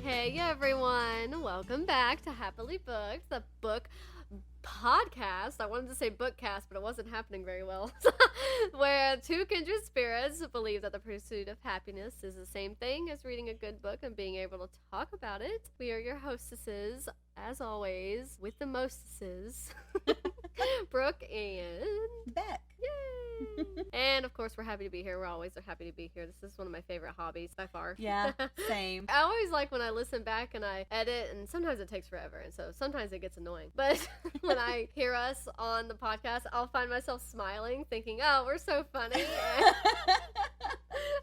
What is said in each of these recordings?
Hey everyone, welcome back to Happily Booked, the book podcast. I wanted to say bookcast, but it wasn't happening very well. Where two kindred spirits believe that the pursuit of happiness is the same thing as reading a good book and being able to talk about it. We are your hostesses, as always, with the mostesses, Brooke and Beck. Yay! And of course, we're happy to be here. We're always happy to be here. This is one of my favorite hobbies by far. Yeah, same. I always like when I listen back and I edit, and sometimes it takes forever, and so sometimes it gets annoying. But when I hear us on the podcast, I'll find myself smiling, thinking, oh, we're so funny.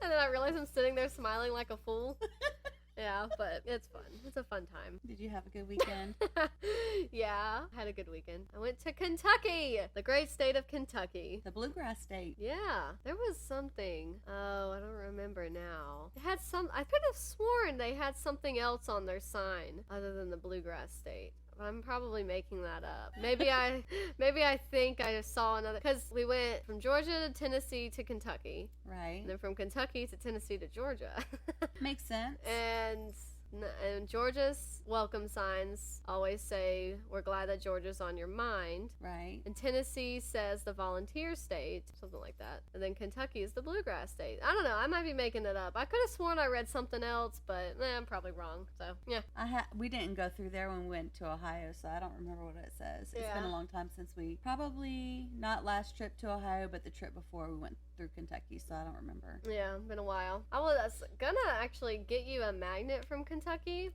And then I realize I'm sitting there smiling like a fool. Yeah, but it's fun. It's a fun time. Did you have a good weekend? Yeah, I had a good weekend. I went to Kentucky, the great state of Kentucky. The bluegrass state. Yeah, there was something. Oh, I don't remember now. They had I could have sworn they had something else on their sign other than the bluegrass state. I'm probably making that up. Maybe I think I saw another, because we went from Georgia to Tennessee to Kentucky. Right. And then from Kentucky to Tennessee to Georgia. Makes sense. And Georgia's welcome signs always say, we're glad that Georgia's on your mind. Right. And Tennessee says the volunteer state, something like that. And then Kentucky is the bluegrass state. I don't know. I might be making it up. I could have sworn I read something else, but I'm probably wrong. So, yeah. We didn't go through there when we went to Ohio, so I don't remember what it says. It's been a long time since probably not last trip to Ohio, but the trip before we went through Kentucky, so I don't remember. Yeah, been a while. I was gonna actually get you a magnet from Kentucky.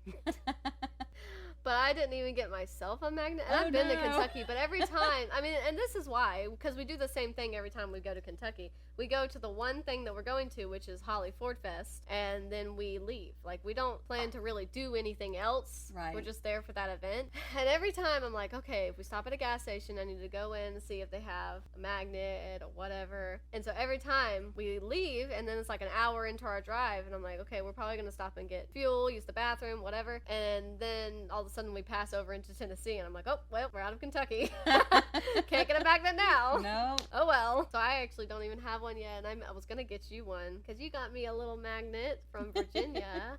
But I didn't even get myself a magnet. And I've been to Kentucky, but every time, and this is why, because we do the same thing every time we go to Kentucky. We go to the one thing that we're going to, which is Holly Ford Fest, and then we leave. Like, we don't plan to really do anything else. Right. We're just there for that event. And every time I'm like, okay, if we stop at a gas station, I need to go in and see if they have a magnet or whatever. And so every time we leave, and then it's like an hour into our drive, and I'm like, okay, we're probably going to stop and get fuel, use the bathroom, whatever. And then all of a sudden we pass over into Tennessee, and I'm like, oh, well, we're out of Kentucky. Can't get a magnet now. No. Oh, well. So I actually don't even have one yet, and I was going to get you one, because you got me a little magnet from Virginia.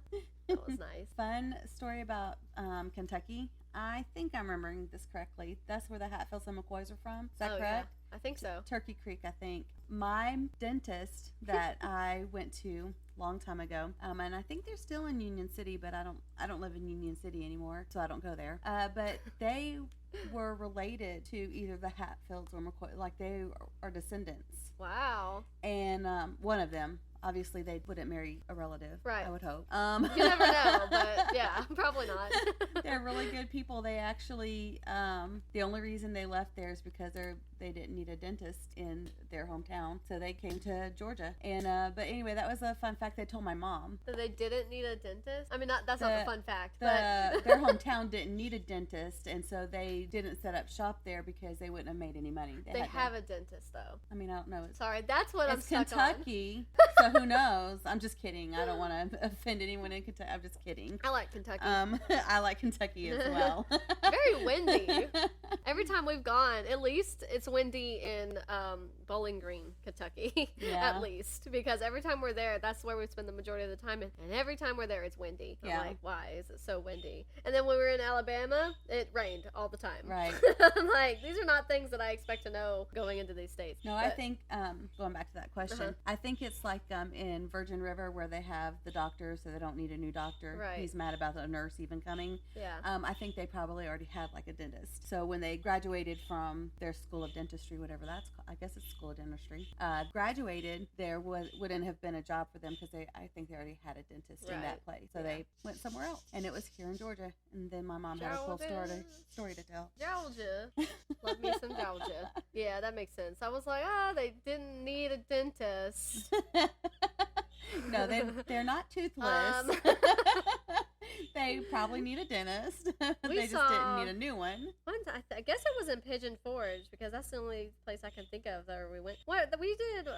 That was nice. Fun story about Kentucky. I think I'm remembering this correctly. That's where the Hatfields and McCoys are from. Is that correct? Yeah. I think so. Turkey Creek, I think. My dentist that I went to long time ago, and I think they're still in Union City, but I don't live in Union City anymore, so I don't go there. But they were related to either the Hatfields or McCoy, like they are descendants. Wow. And one of them. Obviously, they wouldn't marry a relative, right? I would hope. You never know, but yeah, probably not. They're really good people. They actually, the only reason they left there is because they didn't need a dentist in their hometown, so they came to Georgia. And but anyway, that was a fun fact they told my mom. So they didn't need a dentist? That's not the fun fact. But their hometown didn't need a dentist, and so they didn't set up shop there because they wouldn't have made any money. They have a dentist, though. I don't know. Sorry, that's what I'm stuck Kentucky, so who knows? I'm just kidding. I don't want to offend anyone in Kentucky. I'm just kidding. I like Kentucky. I like Kentucky as well. Very windy. Every time we've gone, at least it's windy in Bowling Green, Kentucky. Yeah. At least, because every time we're there, that's where we spend the majority of the time, and every time we're there, it's windy. I'm like, why is it so windy? And then when we were in Alabama, it rained all the time. Right. I'm like, these are not things that I expect to know going into these states. No, I think going back to that question, I think it's like in Virgin River where they have the doctor, so they don't need a new doctor. Right. He's mad about the nurse even coming. Yeah. I think they probably already had like a dentist. So when they graduated from their school of dentistry, whatever that's called, I guess it's school of dentistry, graduated, there wouldn't have been a job for them because I think they already had a dentist in that place. So they went somewhere else, and it was here in Georgia. And then my mom had a cool story to tell. Georgia. Love me some Georgia. Yeah, that makes sense. I was like, they didn't need a dentist. No, they're not toothless. They probably need a dentist. They just didn't need a new one. I guess it was in Pigeon Forge, because that's the only place I can think of that we went. We did,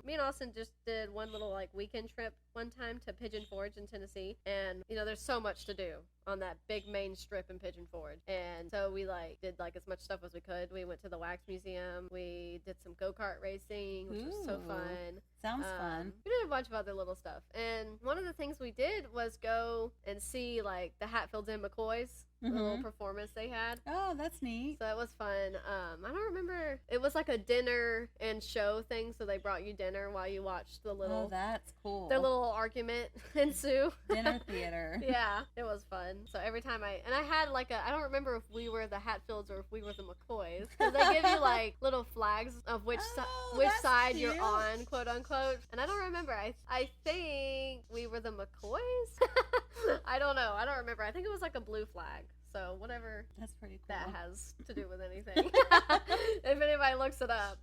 me and Austin just did one little weekend trip one time to Pigeon Forge in Tennessee, and there's so much to do on that big main strip in Pigeon Forge, and so we did as much stuff as we could. We went to the wax museum, we did some go-kart racing, which was so fun. Sounds fun. We did a bunch of other little stuff, and one of the things we did was go and see see like the Hatfields and McCoys, the little performance they had. Oh, that's neat. So it was fun. I don't remember. It was like a dinner and show thing, so they brought you dinner while you watched the little. Oh, that's cool. Their little argument ensue. Dinner theater. Yeah, it was fun. So every time I had like I don't remember if we were the Hatfields or if we were the McCoys, because they give you like little flags of which side cute. you're on, quote unquote. And I don't remember. I think we were the McCoys. I don't know. I don't remember. I think it was like a blue flag. So whatever That's pretty cool. that has to do with anything. If anybody looks it up,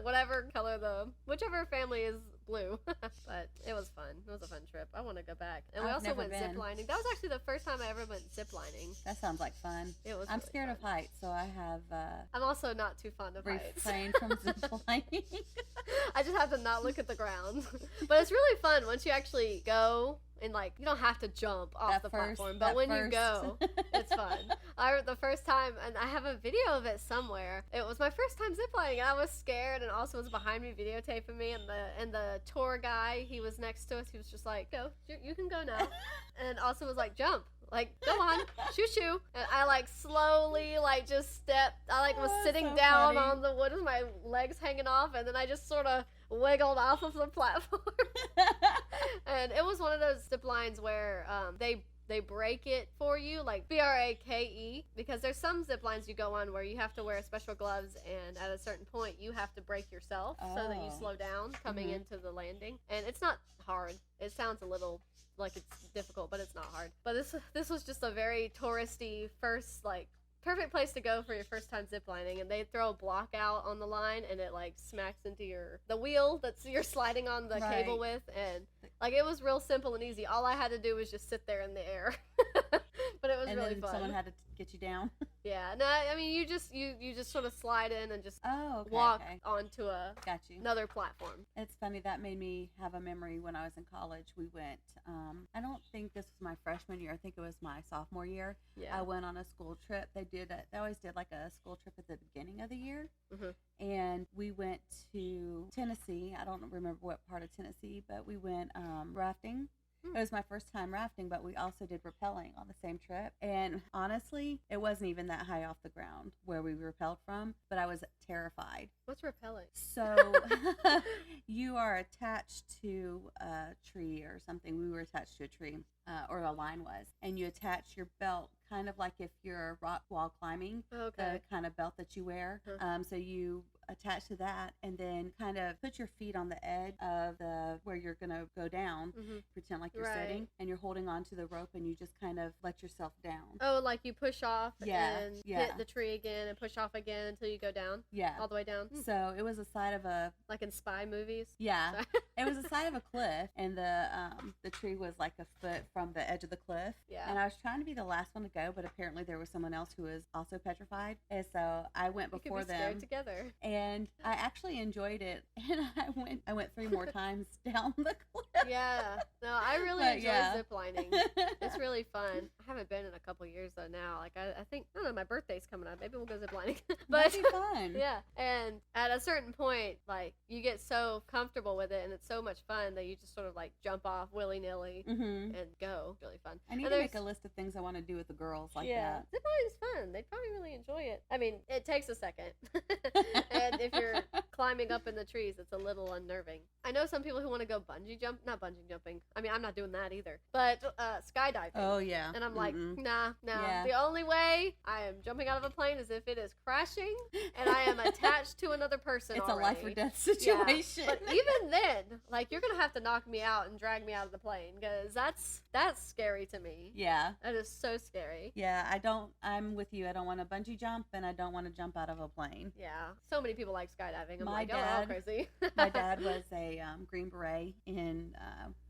whatever color whichever family is blue. But it was fun. It was a fun trip. I want to go back. And we also went ziplining. That was actually the first time I ever went ziplining. That sounds like fun. It was. I'm really scared fun. of heights, so I have I'm also not too fond of heights. refrained from ziplining. I just have to not look at the ground. But it's really fun once you actually go. And, like, you don't have to jump off the platform, but when you go, it's fun. The first time, and I have a video of it somewhere, it was my first time ziplining, and I was scared, and also was behind me videotaping me, and the tour guy, he was next to us, he was just like, go, you can go now. And also was like, jump. Like, go on, shoo. And I, like, slowly, like, just stepped. I, like, was sitting so down funny. on the wood with my legs hanging off, and then I just sort of wiggled off of the platform. And it was one of those zip lines where they break it for you, like BRAKE, because there's some zip lines you go on where you have to wear special gloves, and at a certain point you have to break yourself so that you slow down coming into the landing. And it's not hard. It sounds a little like it's difficult, but it's not hard. But this was just a very touristy first, like, perfect place to go for your first time ziplining. And they throw a block out on the line, and it like smacks into the wheel that's you're sliding on the cable with, and like it was real simple and easy. All I had to do was just sit there in the air. But it was really fun. Someone had to get you down. Yeah, no, I mean you just sort of slide in and just walk onto another platform. It's funny, that made me have a memory when I was in college. We went, I don't think this was my freshman year. I think it was my sophomore year. Yeah. I went on a school trip. They always did like a school trip at the beginning of the year. And we went to Tennessee. I don't remember what part of Tennessee, but we went rafting. It was my first time rafting, but we also did rappelling on the same trip. And honestly, it wasn't even that high off the ground where we rappelled from, but I was terrified. What's rappelling? So you are attached to a tree or something. We were attached to a tree, or a line was, and you attach your belt kind of like if you're rock wall climbing, the kind of belt that you wear. So you attach to that and then kind of put your feet on the edge of where you're going to go down, pretend like you're sitting, and you're holding onto the rope, and you just kind of let yourself down. Oh, like you push off and hit the tree again and push off again until you go down? Yeah. All the way down? So it was a side of a... Like in spy movies? Yeah. It was a side of a cliff, and the tree was like a foot from the edge of the cliff. Yeah. And I was trying to be the last one to go, but apparently there was someone else who was also petrified. And so I went before them. Scared together. And I actually enjoyed it. And I went 3 more times down the cliff. Yeah. No, I really enjoy ziplining. It's really fun. I haven't been in a couple years though now. Like I think, I don't know, my birthday's coming up. Maybe we'll go ziplining. But that'd be fun. Yeah. And at a certain point, like you get so comfortable with it and it's so much fun that you just sort of like jump off willy-nilly and go. It's really fun. I need to make a list of things I want to do with the girls like that. Ziplining's fun. They'd probably really enjoy it. I mean, it takes a second. And if you're climbing up in the trees, it's a little unnerving. I know some people who want to go not bungee jumping. I mean, I'm not doing that either. But skydiving. Oh, yeah. And I'm like, nah. Yeah. The only way I am jumping out of a plane is if it is crashing and I am attached to another person It's already. A life or death situation. Yeah. But even then, like, you're going to have to knock me out and drag me out of the plane because that's scary to me. Yeah. That is so scary. Yeah, I'm with you. I don't want to bungee jump and I don't want to jump out of a plane. Yeah. So many people like skydiving. I'm oh, crazy. My dad was a Green Beret, and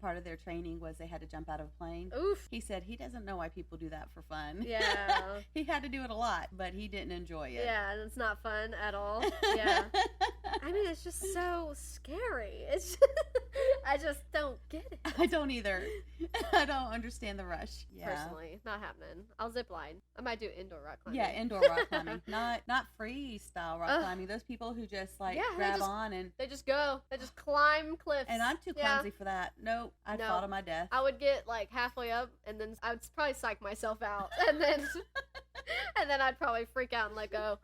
part of their training was they had to jump out of a plane. Oof. He said he doesn't know why people do that for fun. Yeah. He had to do it a lot, but he didn't enjoy it. Yeah, and it's not fun at all. Yeah. I mean, it's just so scary. It's just, I just don't get it. I don't either. I don't understand the rush. Yeah. Personally, not happening. I'll zip line. I might do indoor rock climbing. Yeah, indoor rock climbing. Not freestyle rock climbing. Those people who just grab on and they just go. They just climb cliffs. And I'm too clumsy for that. Nope. I'd fall to my death. I would get halfway up and then I would probably psych myself out and then I'd probably freak out and let go.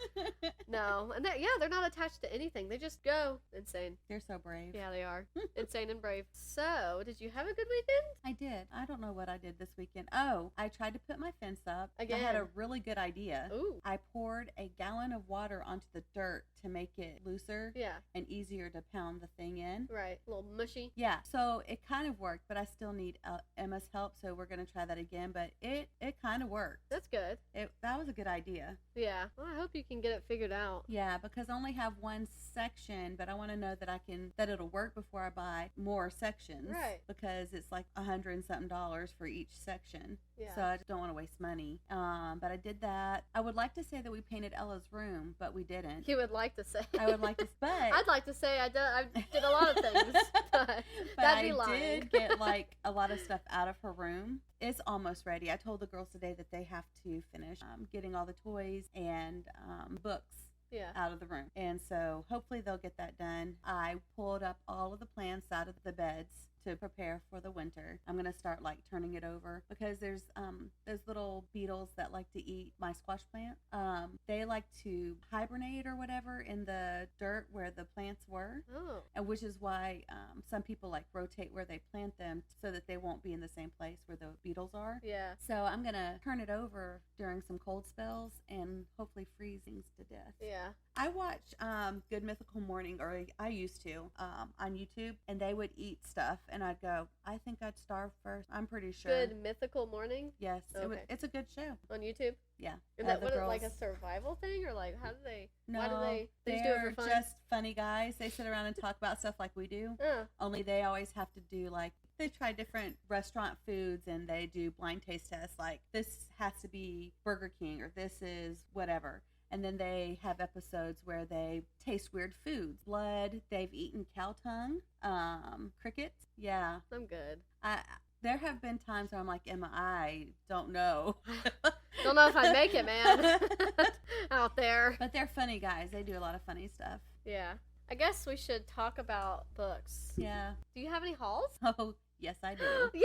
No. And they're not attached to anything. They just go. Insane. They're so brave. Yeah, they are. Insane and brave. So, did you have a good weekend? I did. I don't know what I did this weekend. Oh, I tried to put my fence up. Again. I had a really good idea. Ooh. I poured a gallon of water onto the dirt to make it looser and easier to pound the thing in. Right. A little mushy. Yeah. So it kind of worked, but I still need Emma's help, so we're going to try that again. But it kind of worked. That's good. That was a good idea. Yeah. Well, I hope you can get it figured out. Yeah, because I only have one section, but I want to know that it'll work before I buy more sections. Right. Because it's like $100 and something for each section. Yeah. So I just don't want to waste money. But I did that. I would like to say that we painted Ella's room, but we didn't. You would like to say. I would like to, but I'd like to say I did a lot of things, but that'd be lying. I did get a lot of stuff out of her room. It's almost ready. I told the girls today that they have to finish getting all the toys and books out of the room. And so hopefully they'll get that done. I pulled up all of the plants out of the beds to prepare for the winter. I'm going to start turning it over because there's those little beetles that like to eat my squash plant. They like to hibernate or whatever in the dirt where the plants were. Oh. And which is why some people rotate where they plant them so that they won't be in the same place where the beetles are. Yeah. So I'm going to turn it over during some cold spells and hopefully freeze things to death. Yeah. I watch Good Mythical Morning, or I used to, on YouTube, and they would eat stuff, and I'd go, I think I'd starve first. I'm pretty sure. Good Mythical Morning? Yes. Okay. It's a good show. On YouTube? Yeah. Is that like a survival thing, or how do they? No, why do they just do it for fun? Just funny guys. They sit around and talk about stuff like we do. Only they always have to do they try different restaurant foods and they do blind taste tests. This has to be Burger King or this is whatever. And then they have episodes where they taste weird foods. Blood. They've eaten cow tongue. Crickets. Yeah. I'm good. There have been times where I'm like, Emma, I don't know. Don't know if I'd make it, man. Out there. But they're funny guys. They do a lot of funny stuff. Yeah. I guess we should talk about books. Yeah. Do you have any hauls? Oh, yes, I do. Yay!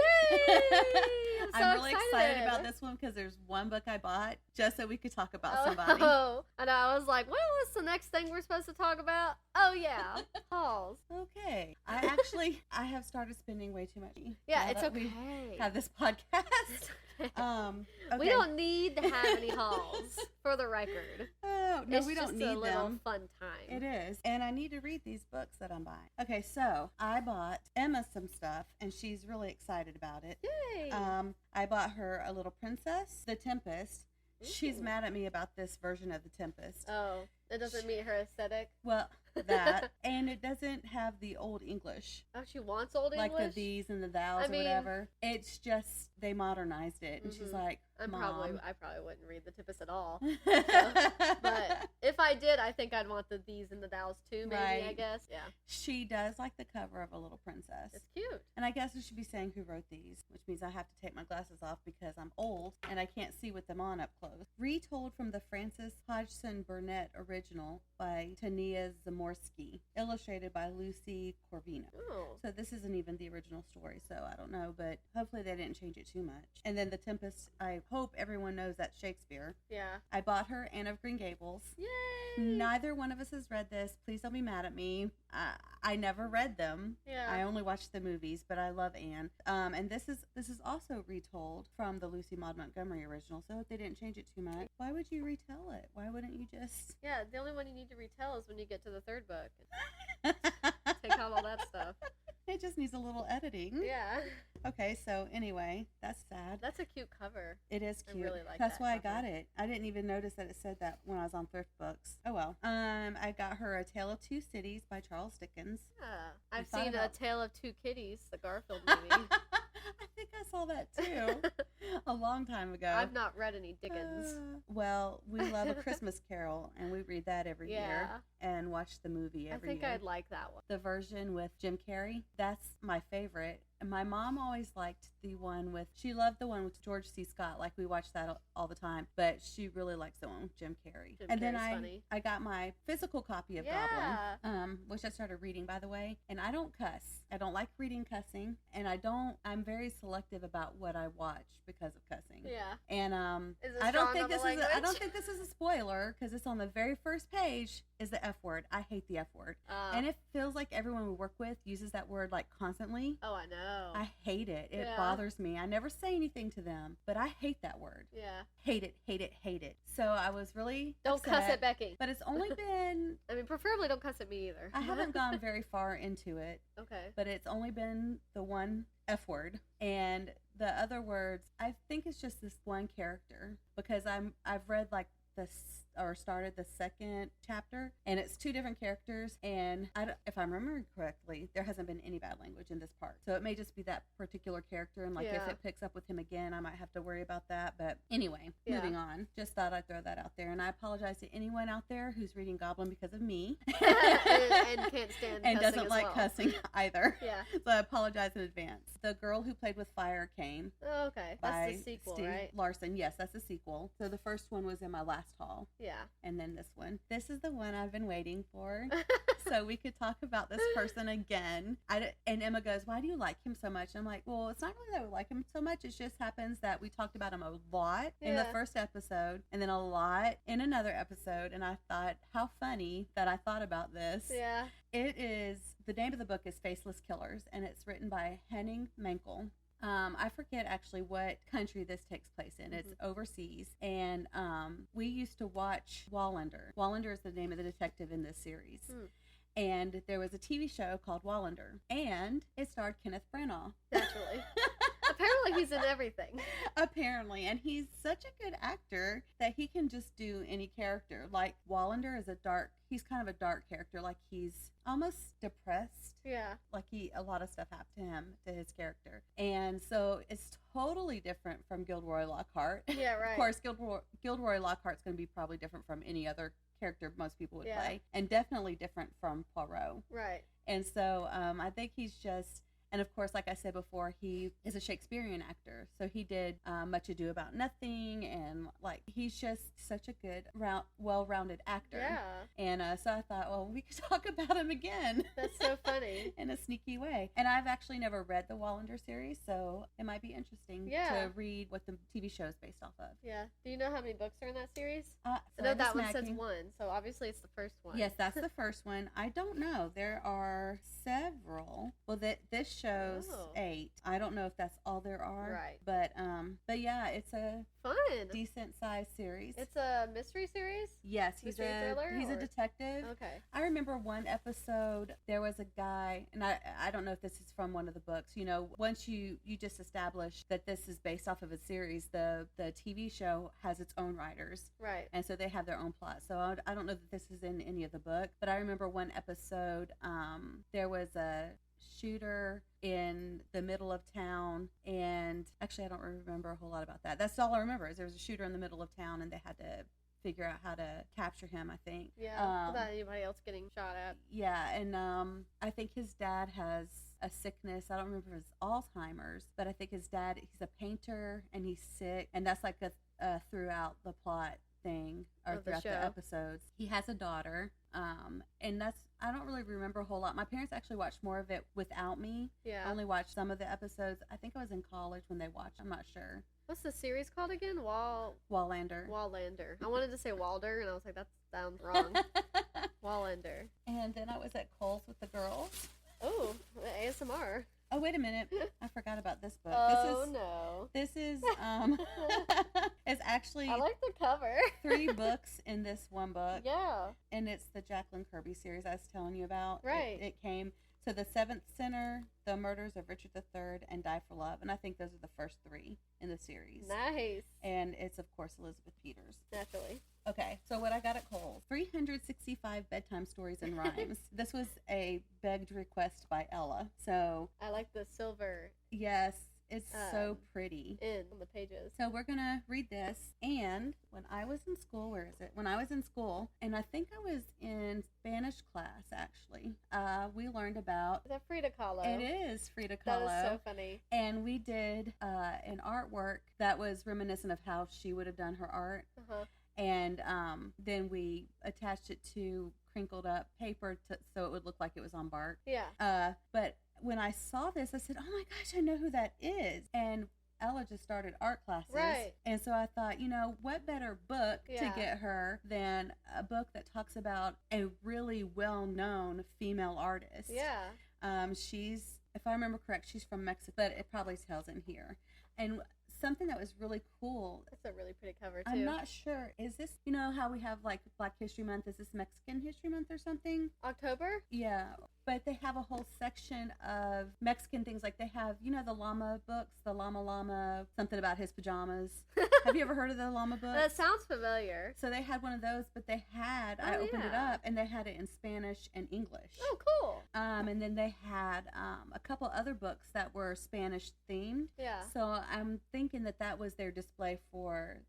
I'm really excited about this one because there's one book I bought just so we could talk about somebody. Oh, and I was like, what's the next thing we're supposed to talk about? Oh, yeah, hauls. Okay. I have started spending way too much money. Yeah, it's okay. We have this podcast. Okay. We don't need to have any hauls, for the record. Oh, no, we don't need them. It's just a little fun time. It is. And I need to read these books that I'm buying. Okay, so I bought Emma some stuff, and she's really excited about it. Yay! I bought her a little princess, the Tempest. Ooh. She's mad at me about this version of the Tempest. Oh, it doesn't meet her aesthetic? Well, that. And it doesn't have the old English. Oh, she wants old English? Like the these and the thous or whatever. It's just, they modernized it. And she's like, Mom. I probably wouldn't read the Tempest at all. But if I did, I think I'd want the these and the thous too, maybe, right. I guess. Yeah. She does like the cover of a little princess. It's cute. And I guess we should be saying who wrote these, which means I have to take my glasses off because I'm old and I can't see with them on up close. Retold from the Frances Hodgson Burnett original by Tania Zamorsky, illustrated by Lucy Corvino. Oh. So this isn't even the original story, so I don't know, but hopefully they didn't change it too much. And then the Tempest, I hope everyone knows that's Shakespeare. Yeah. I bought her Anne of Green Gables. Yay! Neither one of us has read this. Please don't be mad at me. I never read them. Yeah. I only watched the movies, but I love Anne. And this is also retold from the Lucy Maud Montgomery original, so I hope they didn't change it too much. Why would you retell it? Why wouldn't you just... Yeah, the only one you need to retell is when you get to the third book. Take out all that stuff. It just needs a little editing. Yeah. Okay, so anyway, that's sad. That's a cute cover. It is cute. I really like That's that why cover. I got it. I didn't even notice that it said that when I was on Thrift Books. Oh well. I got her A Tale of Two Cities by Charles Dickens. Yeah. I've seen A Tale of Two Kitties, the Garfield movie. I think I saw that too. A long time ago. I've not read any Dickens. Well, we love A Christmas Carol, and we read that every year and watch the movie every year. I think I'd like that one. The version with Jim Carrey, that's my favorite. And my mom always liked the one with, she loved the one with George C. Scott. Like, we watch that all the time. But she really likes the one with Jim Carrey. Then I got my physical copy of Goblin, which I started reading, by the way. And I don't cuss. I don't like reading cussing. And I'm very selective about what I watch because of cussing. Yeah. And I don't think this is a spoiler, because it's on the very first page is the F word. I hate the F word. And it feels like everyone we work with uses that word like constantly. Oh, I know. I hate it. It bothers me. I never say anything to them, but I hate that word. Yeah. Hate it, hate it, hate it. So I was really Don't upset, cuss at Becky. But it's only been... I mean, preferably don't cuss at me either. I haven't gone very far into it. Okay. But it's only been the one F word. And the other words, I think it's just this one character. Because I've read like started the second chapter, and it's two different characters, and if I'm remembering correctly, there hasn't been any bad language in this part, so it may just be that particular character, and if it picks up with him again, I might have to worry about that. But anyway, moving on. Just thought I'd throw that out there, and I apologize to anyone out there who's reading Goblin because of me and can't stand and cussing doesn't like cussing either. Yeah. So I apologize in advance. The Girl Who Played with Fire came. Oh, okay. That's the sequel, Stieg right? Larsson. Yes, that's the sequel. So the first one was in my last haul. Yeah. And then this one. This is the one I've been waiting for. So we could talk about this person again. And Emma goes, why do you like him so much? And I'm like, well, it's not really that we like him so much. It just happens that we talked about him a lot in the first episode, and then a lot in another episode. And I thought, how funny that I thought about this. Yeah. The name of the book is Faceless Killers, and it's written by Henning Mankell. I forget actually what country this takes place in. It's overseas. And we used to watch Wallander. Wallander is the name of the detective in this series. And there was a TV show called Wallander, and it starred Kenneth Branagh. Naturally. Apparently he's in everything. Apparently. And he's such a good actor that he can just do any character. Like, Wallander is he's kind of a dark character. Like, he's almost depressed. Yeah. Like, a lot of stuff happened to him, to his character. And so it's totally different from Gilderoy Lockhart. Yeah, right. Of course, Gilderoy Lockhart's going to be probably different from any other character most people would play. And definitely different from Poirot. Right. And so I think he's just... And of course, like I said before, he is a Shakespearean actor. So he did Much Ado About Nothing. And like, he's just such a good, well-rounded actor. Yeah. And so I thought, well, we could talk about him again. That's so funny. In a sneaky way. And I've actually never read the Wallander series, so it might be interesting to read what the TV show is based off of. Yeah. Do you know how many books are in that series? I know that one says one, so obviously it's the first one. Yes, that's the first one. I don't know. There are several. Well, this shows 8. I don't know if that's all there are. Right. But yeah, it's a fun, decent sized series. It's a mystery series? Yes, he's a detective. Okay. I remember one episode, there was a guy, and I don't know if this is from one of the books. You know, once you just establish that this is based off of a series, the TV show has its own writers. Right. And so they have their own plot. So I don't know that this is in any of the book, but I remember one episode, there was a shooter in the middle of town, and actually I don't remember a whole lot about that. That's all I remember, is there was a shooter in the middle of town, and they had to figure out how to capture him, I think. Yeah, without anybody else getting shot at. Yeah, and I think his dad has a sickness. I don't remember if it's Alzheimer's, but I think his dad, he's a painter, and he's sick, and that's like a throughout the plot thing, or throughout the episodes. He has a daughter, and I don't really remember a whole lot. My parents actually watched more of it without me. Yeah. I only watched some of the episodes. I think I was in college when they watched. I'm not sure. What's the series called again? Wallander. Wallander. I wanted to say Walder, and I was like, that sounds wrong. Wallander. And then I was at Kohl's with the girls. Oh, ASMR. Oh, wait a minute. I forgot about this book. No. This is, it's actually... I like the cover. 3 books in this one book. Yeah. And it's the Jacqueline Kirby series I was telling you about. Right. It came... So the Seventh Sinner, The Murders of Richard III, and Die for Love. And I think those are the first 3 in the series. Nice. And it's, of course, Elizabeth Peters. Naturally. Okay, so what I got at Kohl's. 365 bedtime stories and rhymes. This was a begged request by Ella. So... I like the silver. Yes. It's so pretty. On the pages. So we're going to read this. And when I was in school, where is it? When I was in school, and I think I was in Spanish class, actually, we learned about... Is that Frida Kahlo? It is Frida Kahlo. That is so funny. And we did an artwork that was reminiscent of how she would have done her art. Uh-huh. And then we attached it to crinkled up paper so it would look like it was on bark. Yeah. But when I saw this, I said, oh my gosh, I know who that is. And Ella just started art classes. Right. And so I thought, what better book to get her than a book that talks about a really well-known female artist. Yeah. She's, if I remember correct, she's from Mexico, but it probably tells in here. And something that was really cool. That's a really pretty cover, too. I'm not sure. Is this, how we have like Black History Month? Is this Mexican History Month or something? October? Yeah. But they have a whole section of Mexican things. Like they have, the llama books, the llama, something about his pajamas. Have you ever heard of the llama book? That sounds familiar. So they had one of those, but they had, I opened it up, and they had it in Spanish and English. Oh, cool. And then they had a couple other books that were Spanish themed. Yeah. So I'm thinking that was their display for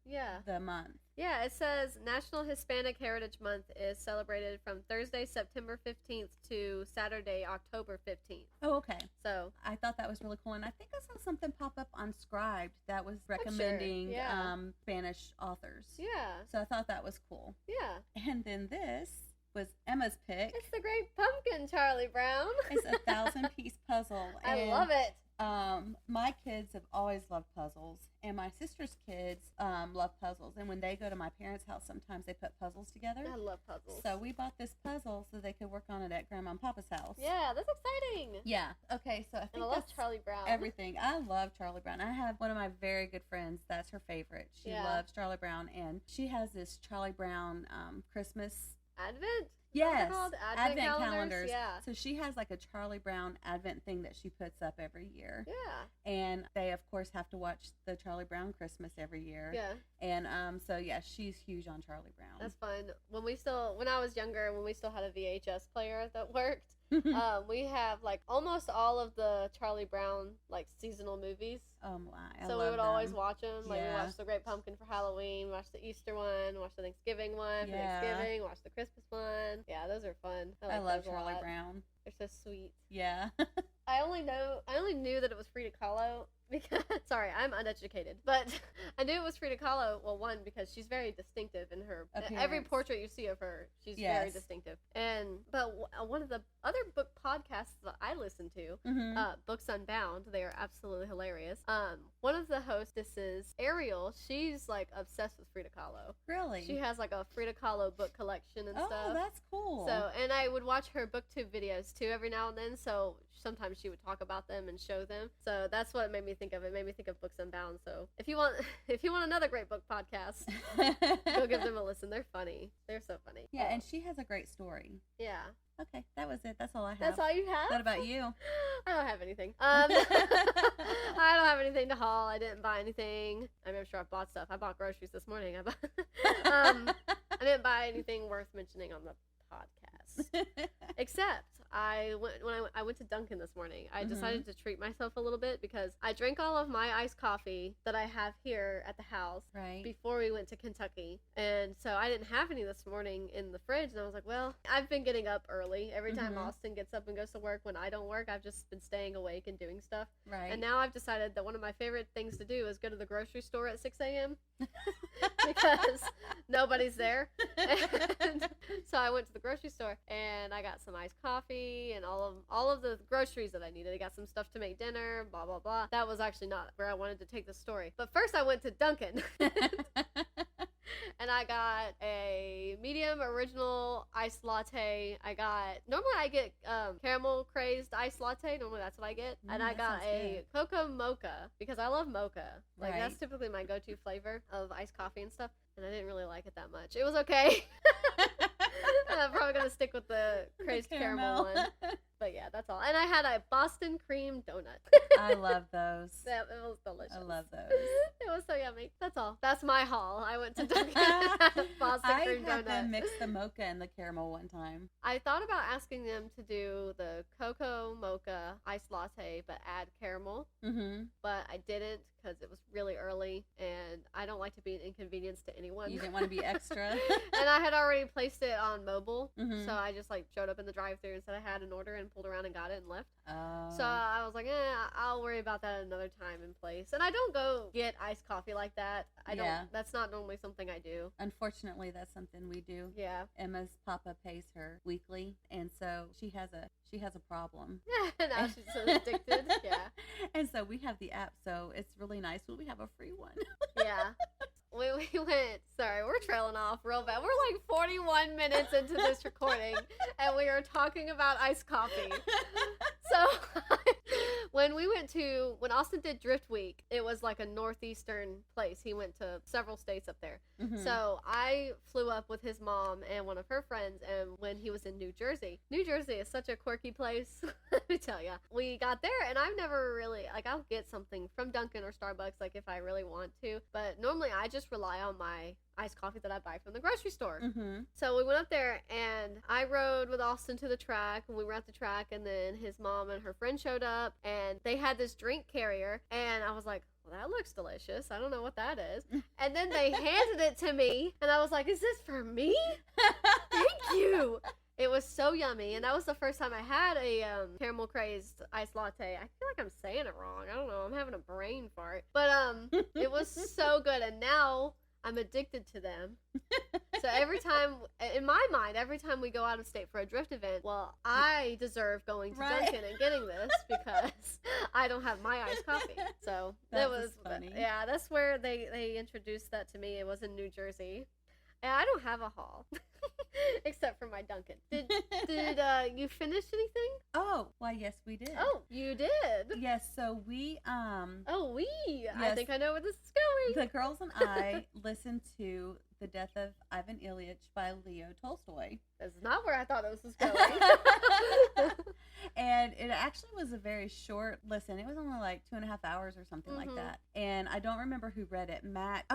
the month. Yeah, it says National Hispanic Heritage Month is celebrated from Thursday, September 15th to Saturday, October 15th. Oh, okay. So I thought that was really cool. And I think I saw something pop up on Scribed that was recommending Spanish authors. Yeah. So I thought that was cool. Yeah. And then this was Emma's pick. It's the Great Pumpkin, Charlie Brown. It's a 1,000-piece puzzle. I love it. My kids have always loved puzzles, and my sister's kids love puzzles. And when they go to my parents' house, sometimes they put puzzles together. I love puzzles. So we bought this puzzle so they could work on it at Grandma and Papa's house. Yeah, that's exciting. Yeah. Okay, so I think and I love that's Charlie Brown. Everything. I love Charlie Brown. I have one of my very good friends. That's her favorite. She loves Charlie Brown, and she has this Charlie Brown Christmas Advent. Yes, Advent calendars. Yeah. So she has like a Charlie Brown Advent thing that she puts up every year. Yeah. And they, of course, have to watch the Charlie Brown Christmas every year. Yeah. And so yeah, she's huge on Charlie Brown. That's fun. When I was younger, when we still had a VHS player that worked, we have like almost all of the Charlie Brown like seasonal movies. Oh my! So we would always watch them. Like we watched the Great Pumpkin for Halloween, watched the Easter one, watched the Thanksgiving one for Thanksgiving, watched the Christmas one. Yeah, those are fun. I love Charlie Brown. They're so sweet. Yeah. I only knew that it was Frida Kahlo because sorry, I'm uneducated, but I knew it was Frida Kahlo. Well, one because she's very distinctive in her appearance. Every portrait you see of her, she's very distinctive. But one of the other book podcasts that I listen to, Books Unbound, they are absolutely hilarious. One of the hostesses, Ariel, she's like obsessed with Frida Kahlo. Really? She has like a Frida Kahlo book collection and stuff. Oh, that's cool. So, and I would watch her booktube videos too every now and then. So sometimes she would talk about them and show them. So that's what it made me think of. It made me think of Books Unbound. So if you want another great book podcast, go give them a listen. They're funny. They're so funny. Yeah, and she has a great story. Yeah. Okay, that was it. That's all I have. That's all you have? What about you? I don't have anything. I don't have anything to haul. I didn't buy anything. I mean, I'm sure I bought stuff. I bought groceries this morning. I didn't buy anything worth mentioning on the podcast. Except I went to Dunkin' this morning. I decided to treat myself a little bit because I drank all of my iced coffee that I have here at the house before we went to Kentucky. And so I didn't have any this morning in the fridge. And I was like, well, I've been getting up early. Every time Austin gets up and goes to work, when I don't work, I've just been staying awake and doing stuff. And now I've decided that one of my favorite things to do is go to the grocery store at 6 a.m. because nobody's there. And so I went to the grocery store and I got some iced coffee and all of the groceries that I needed. I got some stuff to make dinner, blah blah blah. That was actually not where I wanted to take the story. But first I went to Dunkin'. And I got a medium original iced latte. Normally I get caramel crazed iced latte. Normally that's what I get. And I got a cocoa mocha because I love mocha. Like that's typically my go-to flavor of iced coffee and stuff. And I didn't really like it that much. It was okay. I'm probably going to stick with the crazy caramel one. But yeah, that's all. And I had a Boston cream donut. I love those. Yeah, it was delicious. I love those. It was so yummy. That's all. That's my haul. I went to Dunkin' and had a Boston cream I had donut. them mix the mocha and the caramel one time. I thought about asking them to do the cocoa mocha iced latte, but add caramel. Mm-hmm. But I didn't because it was really early, and I don't like to be an inconvenience to anyone. You didn't want to be extra. And I had already placed it on mobile, Mm-hmm. so I just like showed up in the drive-thru and said I had an order and pulled around and got it and left. Oh. So I was like, I'll worry about that another time and place. And I don't go get iced coffee like that. I don't. Yeah. That's not normally something I do. Unfortunately, that's something we do. Yeah. Emma's papa pays her weekly, and so she has a problem. Now she's so addicted. Yeah. And so we have the app, so it's really nice when we have a free one. Yeah. We went, sorry, we're trailing off real bad. We're like 41 minutes into this recording, and we are talking about iced coffee. So, when Austin did Drift Week, it was like a northeastern place. He went to several states up there. Mm-hmm. So, I flew up with his mom and one of her friends, and when he was in New Jersey is such a quirky place. Let me tell ya. We got there, and I've never really, like, I'll get something from Dunkin' or Starbucks, like, if I really want to, but normally I just rely on my iced coffee that I buy from the grocery store. Mm-hmm. So we went up there, and I rode with Austin to the track, and we were at the track, and then his mom and her friend showed up, and they had this drink carrier, and I was like, well, that looks delicious. I don't know what that is. And then they handed it to me, and I was like, is this for me? Thank you. It was so yummy, and that was the first time I had a caramel crazed iced latte. I feel like I'm saying it wrong. I don't know. I'm having a brain fart. But it was so good, and now I'm addicted to them. So every time, in my mind, every time we go out of state for a drift event, well, I deserve going to Dunkin' and getting this because I don't have my iced coffee. So That it was funny. Yeah, that's where they introduced that to me. It was in New Jersey. And I don't have a haul. Except for my Dunkin'. Did you finish anything? Oh, why, yes, we did. Oh, you did? Yes, so we, Oh, we. Yes. I think I know where this is going. the girls and I listened to The Death of Ivan Ilyich by Leo Tolstoy. That's not where I thought this was going. And it actually was a very short listen. It was only like 2.5 hours or something like that. And I don't remember who read it. Matt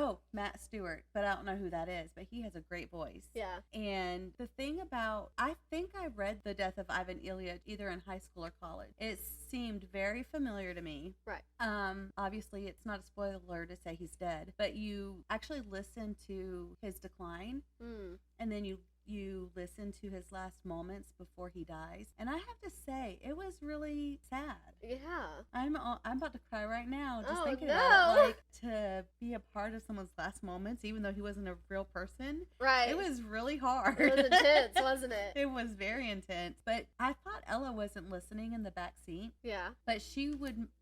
Stewart, but I don't know who that is, but he has a great voice. Yeah. And the thing about, I think I read The Death of Ivan Ilyich either in high school or college. It seemed very familiar to me. Right. Obviously it's not a spoiler to say he's dead, but you actually listen to his decline, and then you listen to his last moments before he dies, and I have to say it was really sad. Yeah. I'm about to cry right now just Oh, thinking no. about it, like, to be a part of someone's last moments, even though he wasn't a real person. Right. It was really hard. It was intense, wasn't it? It was very intense. But I thought Ella wasn't listening in the back seat. Yeah. But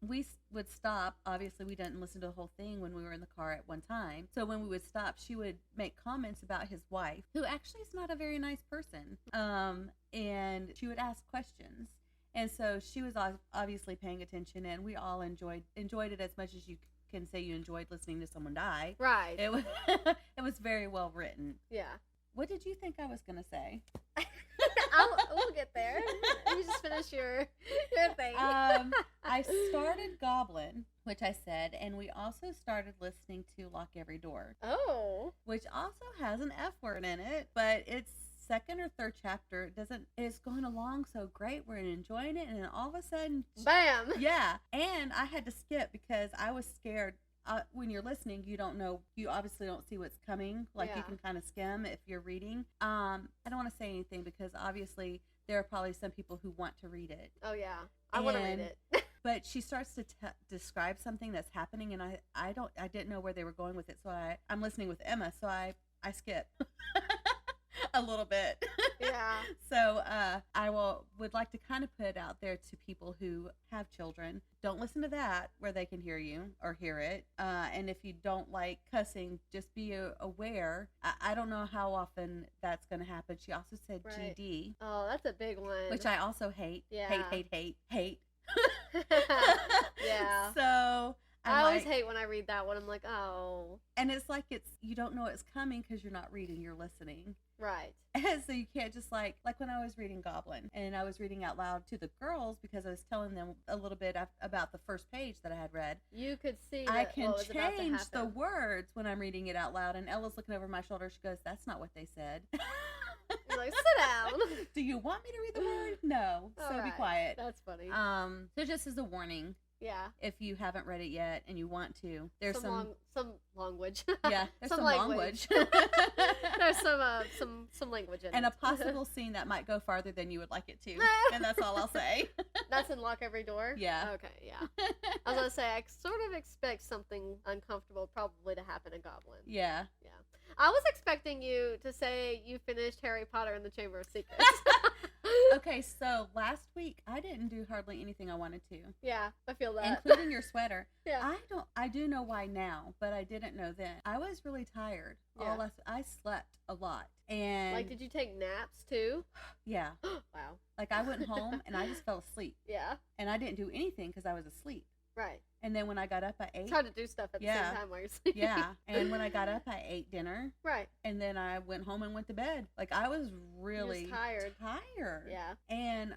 we would stop. Obviously, we didn't listen to the whole thing when we were in the car at one time. So when we would stop, she would make comments about his wife, who actually is not a very nice person. And she would ask questions. And so she was obviously paying attention, and we all enjoyed it as much as you can say you enjoyed listening to someone die. Right. It was it was very well written. Yeah. What did you think I was going to say? We'll get there. You just finish your thing. I started Goblin, which I said, and we also started listening to Lock Every Door. Oh. Which also has an F word in it, but it's second or third chapter. It's going along so great. We're enjoying it, and then all of a sudden, bam. Yeah, and I had to skip because I was scared. When you're listening, you don't know. You obviously don't see what's coming. Like, you can kind of skim if you're reading. I don't want to say anything because obviously there are probably some people who want to read it. Oh yeah, I want to read it. But she starts to describe something that's happening, and I didn't know where they were going with it. So I'm listening with Emma, so I skip a little bit. Yeah. So I would like to kind of put it out there to people who have children. Don't listen to that where they can hear you or hear it. And if you don't like cussing, just be aware. I don't know how often that's going to happen. She also said GD. Oh, that's a big one. Which I also hate. Yeah. Hate. Yeah. So I always hate when I read that one. I'm like, oh. And it's like you don't know it's coming because you're not reading, you're listening. Right. And so you can't just like when I was reading Goblin and I was reading out loud to the girls because I was telling them a little bit about the first page that I had read. You could see I can change the words when I'm reading it out loud. And Ella's looking over my shoulder. She goes, "That's not what they said." You're like, sit down. Do you want me to read the word? No. So be quiet. That's funny. So just as a warning. Yeah. If you haven't read it yet and you want to, there's some language. Yeah, there's some language. There's some language in it. And a possible scene that might go farther than you would like it to. And that's all I'll say. That's in Lock Every Door? Yeah. Okay, yeah. I was going to say, I sort of expect something uncomfortable probably to happen in Goblin. Yeah. Yeah. I was expecting you to say you finished Harry Potter and the Chamber of Secrets. Okay, so last week I didn't do hardly anything I wanted to. Yeah, I feel that. Including your sweater. Yeah. I do know why now, but I didn't know then. I was really tired. Yeah. I slept a lot. And like, did you take naps too? Yeah. Wow. Like I went home and I just fell asleep. Yeah. And I didn't do anything because I was asleep. Right. And then when I got up, I ate. It's hard to do stuff at the same time while you're sleeping. Yeah. And when I got up, I ate dinner. Right. And then I went home and went to bed. Like I was really tired. Yeah. And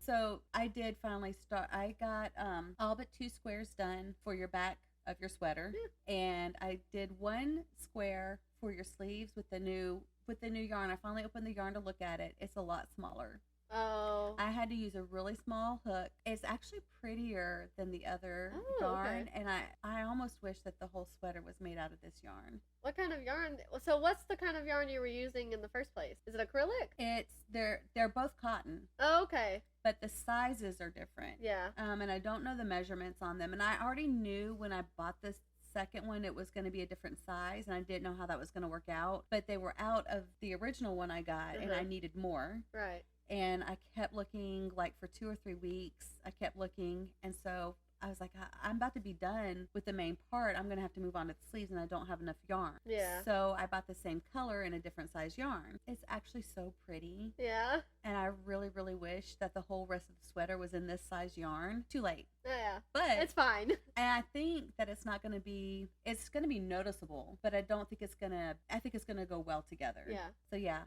so I did finally start. I got all but 2 squares done for your back of your sweater. Yeah. And I did 1 square for your sleeves with the new yarn. I finally opened the yarn to look at it. It's a lot smaller. Oh. I had to use a really small hook. It's actually prettier than the other yarn. Okay. And I almost wish that the whole sweater was made out of this yarn. What kind of yarn? So what's the kind of yarn you were using in the first place? Is it acrylic? They're both cotton. Oh, okay. But the sizes are different. Yeah. And I don't know the measurements on them. And I already knew when I bought this second one it was going to be a different size, and I didn't know how that was going to work out. But they were out of the original one I got, and I needed more. Right. And I kept looking, like for 2 or 3 weeks. I kept looking, and so I was like, I'm about to be done with the main part. I'm going to have to move on to the sleeves, and I don't have enough yarn. Yeah. So I bought the same color in a different size yarn. It's actually so pretty. Yeah. And I really, really wish that the whole rest of the sweater was in this size yarn. Too late. Yeah. But it's fine. And I think that it's going to be noticeable, but I don't think I think it's going to go well together. Yeah. So yeah.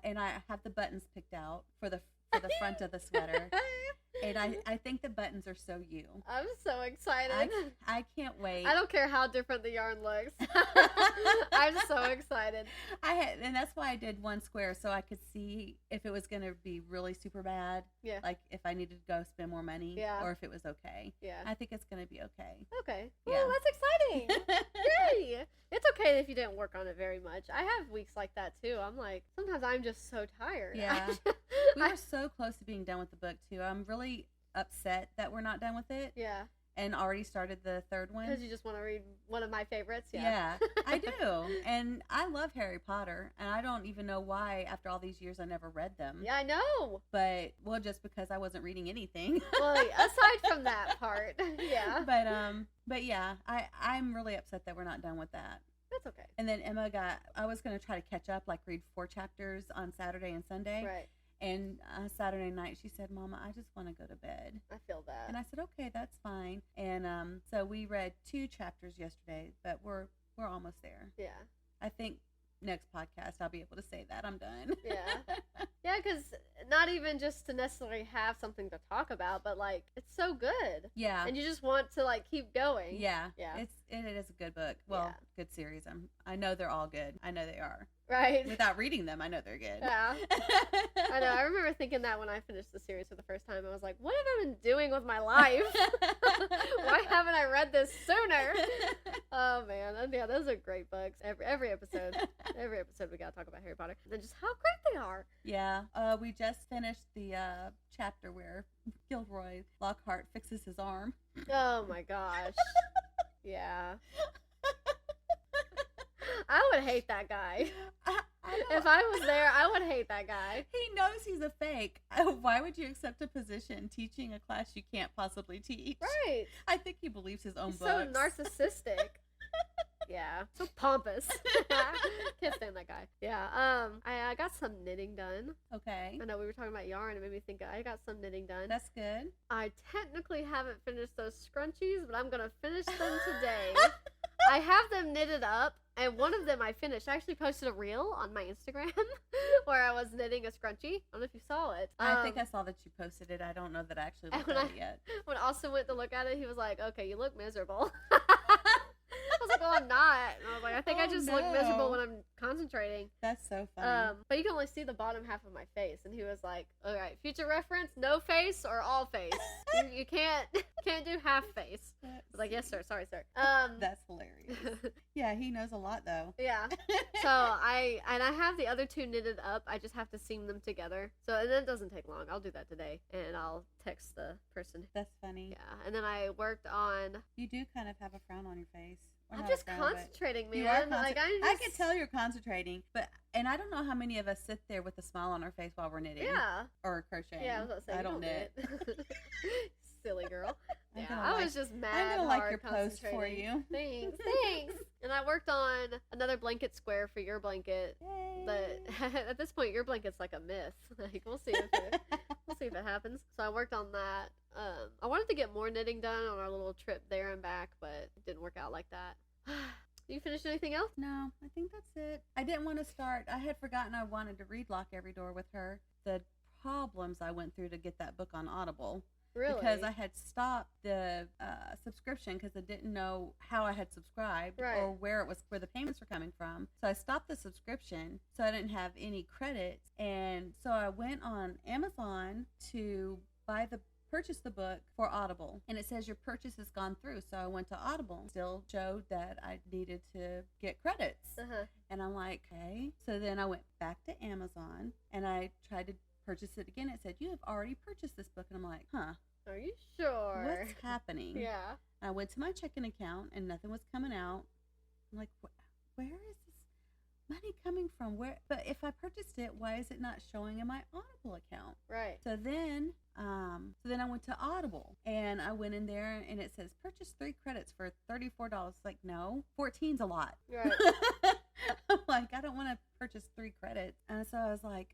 And I have the buttons picked out for the front of the sweater. And I think the buttons are so you. I'm so excited. I can't wait. I don't care how different the yarn looks. I'm so excited. And that's why I did 1 square, so I could see if it was going to be really super bad. Yeah. Like if I needed to go spend more money. Yeah. Or if it was okay. Yeah. I think it's going to be okay. Okay. Yeah. Oh, that's exciting. Yay. It's okay if you didn't work on it very much. I have weeks like that too. I'm like, sometimes I'm just so tired. Yeah. We were so close to being done with the book too. I'm really upset that we're not done with it. Yeah. And already started the 3rd one. Because you just want to read one of my favorites. Yeah. I do. And I love Harry Potter. And I don't even know why after all these years I never read them. Yeah, I know. But, well, just because I wasn't reading anything. Well, aside from that part. Yeah. But yeah, I'm really upset that we're not done with that. That's okay. And then I was going to try to catch up, like read 4 chapters on Saturday and Sunday. Right. And Saturday night, she said, "Mama, I just want to go to bed." I feel that. And I said, "Okay, that's fine." And so we read 2 chapters yesterday, but we're almost there. Yeah. I think next podcast I'll be able to say that I'm done. Yeah. Yeah, because not even just to necessarily have something to talk about, but like it's so good. Yeah. And you just want to like keep going. Yeah. Yeah. It is a good book. Well, good series. I know they're all good. I know they are. Right. Without reading them, I know they're good. Yeah. I know. I remember thinking that when I finished the series for the first time. I was like, what have I been doing with my life? Why haven't I read this sooner? Oh, man. Yeah, those are great books. Every episode we got to talk about Harry Potter. And then just how great they are. Yeah. We just finished the chapter where Gilroy Lockhart fixes his arm. Oh, my gosh. Yeah. I would hate that guy. If I was there, I would hate that guy. He knows he's a fake. Why would you accept a position teaching a class you can't possibly teach? Right. I think he believes his own He's books. so narcissistic. Yeah. So pompous. Can't stand that guy. Yeah. I got some knitting done. Okay. I know we were talking about yarn. It made me think I got some knitting done. That's good. I technically haven't finished those scrunchies, but I'm going to finish them today. I have them knitted up, and one of them I finished. I actually posted a reel on my Instagram where I was knitting a scrunchie. I don't know if you saw it. I think I saw that you posted it. I don't know that I actually looked at it yet. When Austin went to look at it, he was like, okay, you look miserable. I was like, well, I'm not. And I was like, I think I just look miserable when I'm concentrating. That's so funny. But you can only see the bottom half of my face. And he was like, all right, future reference, no face or all face. you can't do half face. I was like, yes, sir. Sorry, sir. That's hilarious. Yeah, he knows a lot, though. Yeah. So I have the other two knitted up. I just have to seam them together. So, and it doesn't take long. I'll do that today. And I'll text the person. That's funny. Yeah. And then I worked on... You do kind of have a frown on your face. I'm just concentrating, man. I can tell you're concentrating, and I don't know how many of us sit there with a smile on our face while we're knitting. Yeah. Or crocheting. Yeah, I was about to say, I don't knit. Silly girl. Yeah, I was just mad. I'm gonna like your post for you. Thanks. And I worked on another blanket square for your blanket. Yay. But at this point, your blanket's like a myth. Like we'll see if it happens. So I worked on that. I wanted to get more knitting done on our little trip there and back, but it didn't work out like that. You finished anything else? No, I think that's it. I didn't want to start. I had forgotten I wanted to read Lock Every Door with her. The problems I went through to get that book on Audible. Really? Because I had stopped the subscription because I didn't know how I had subscribed or where the payments were coming from. So I stopped the subscription so I didn't have any credits. And so I went on Amazon to purchase the book for Audible, and it says your purchase has gone through. So I went to Audible, still showed that I needed to get credits. And I'm like, okay. So then I went back to Amazon and I tried to purchase it again. It said you have already purchased this book, and I'm like, huh, are you sure? What's happening? Yeah. I went to my checking account and nothing was coming out. I'm like, where is this money coming from? But if I purchased it, why is it not showing in my Audible account? Right. So then I went to Audible and I went in there and it says purchase 3 credits for $34. Like, no, 14's a lot. Right. I'm like, I don't want to purchase 3 credits. And so I was like,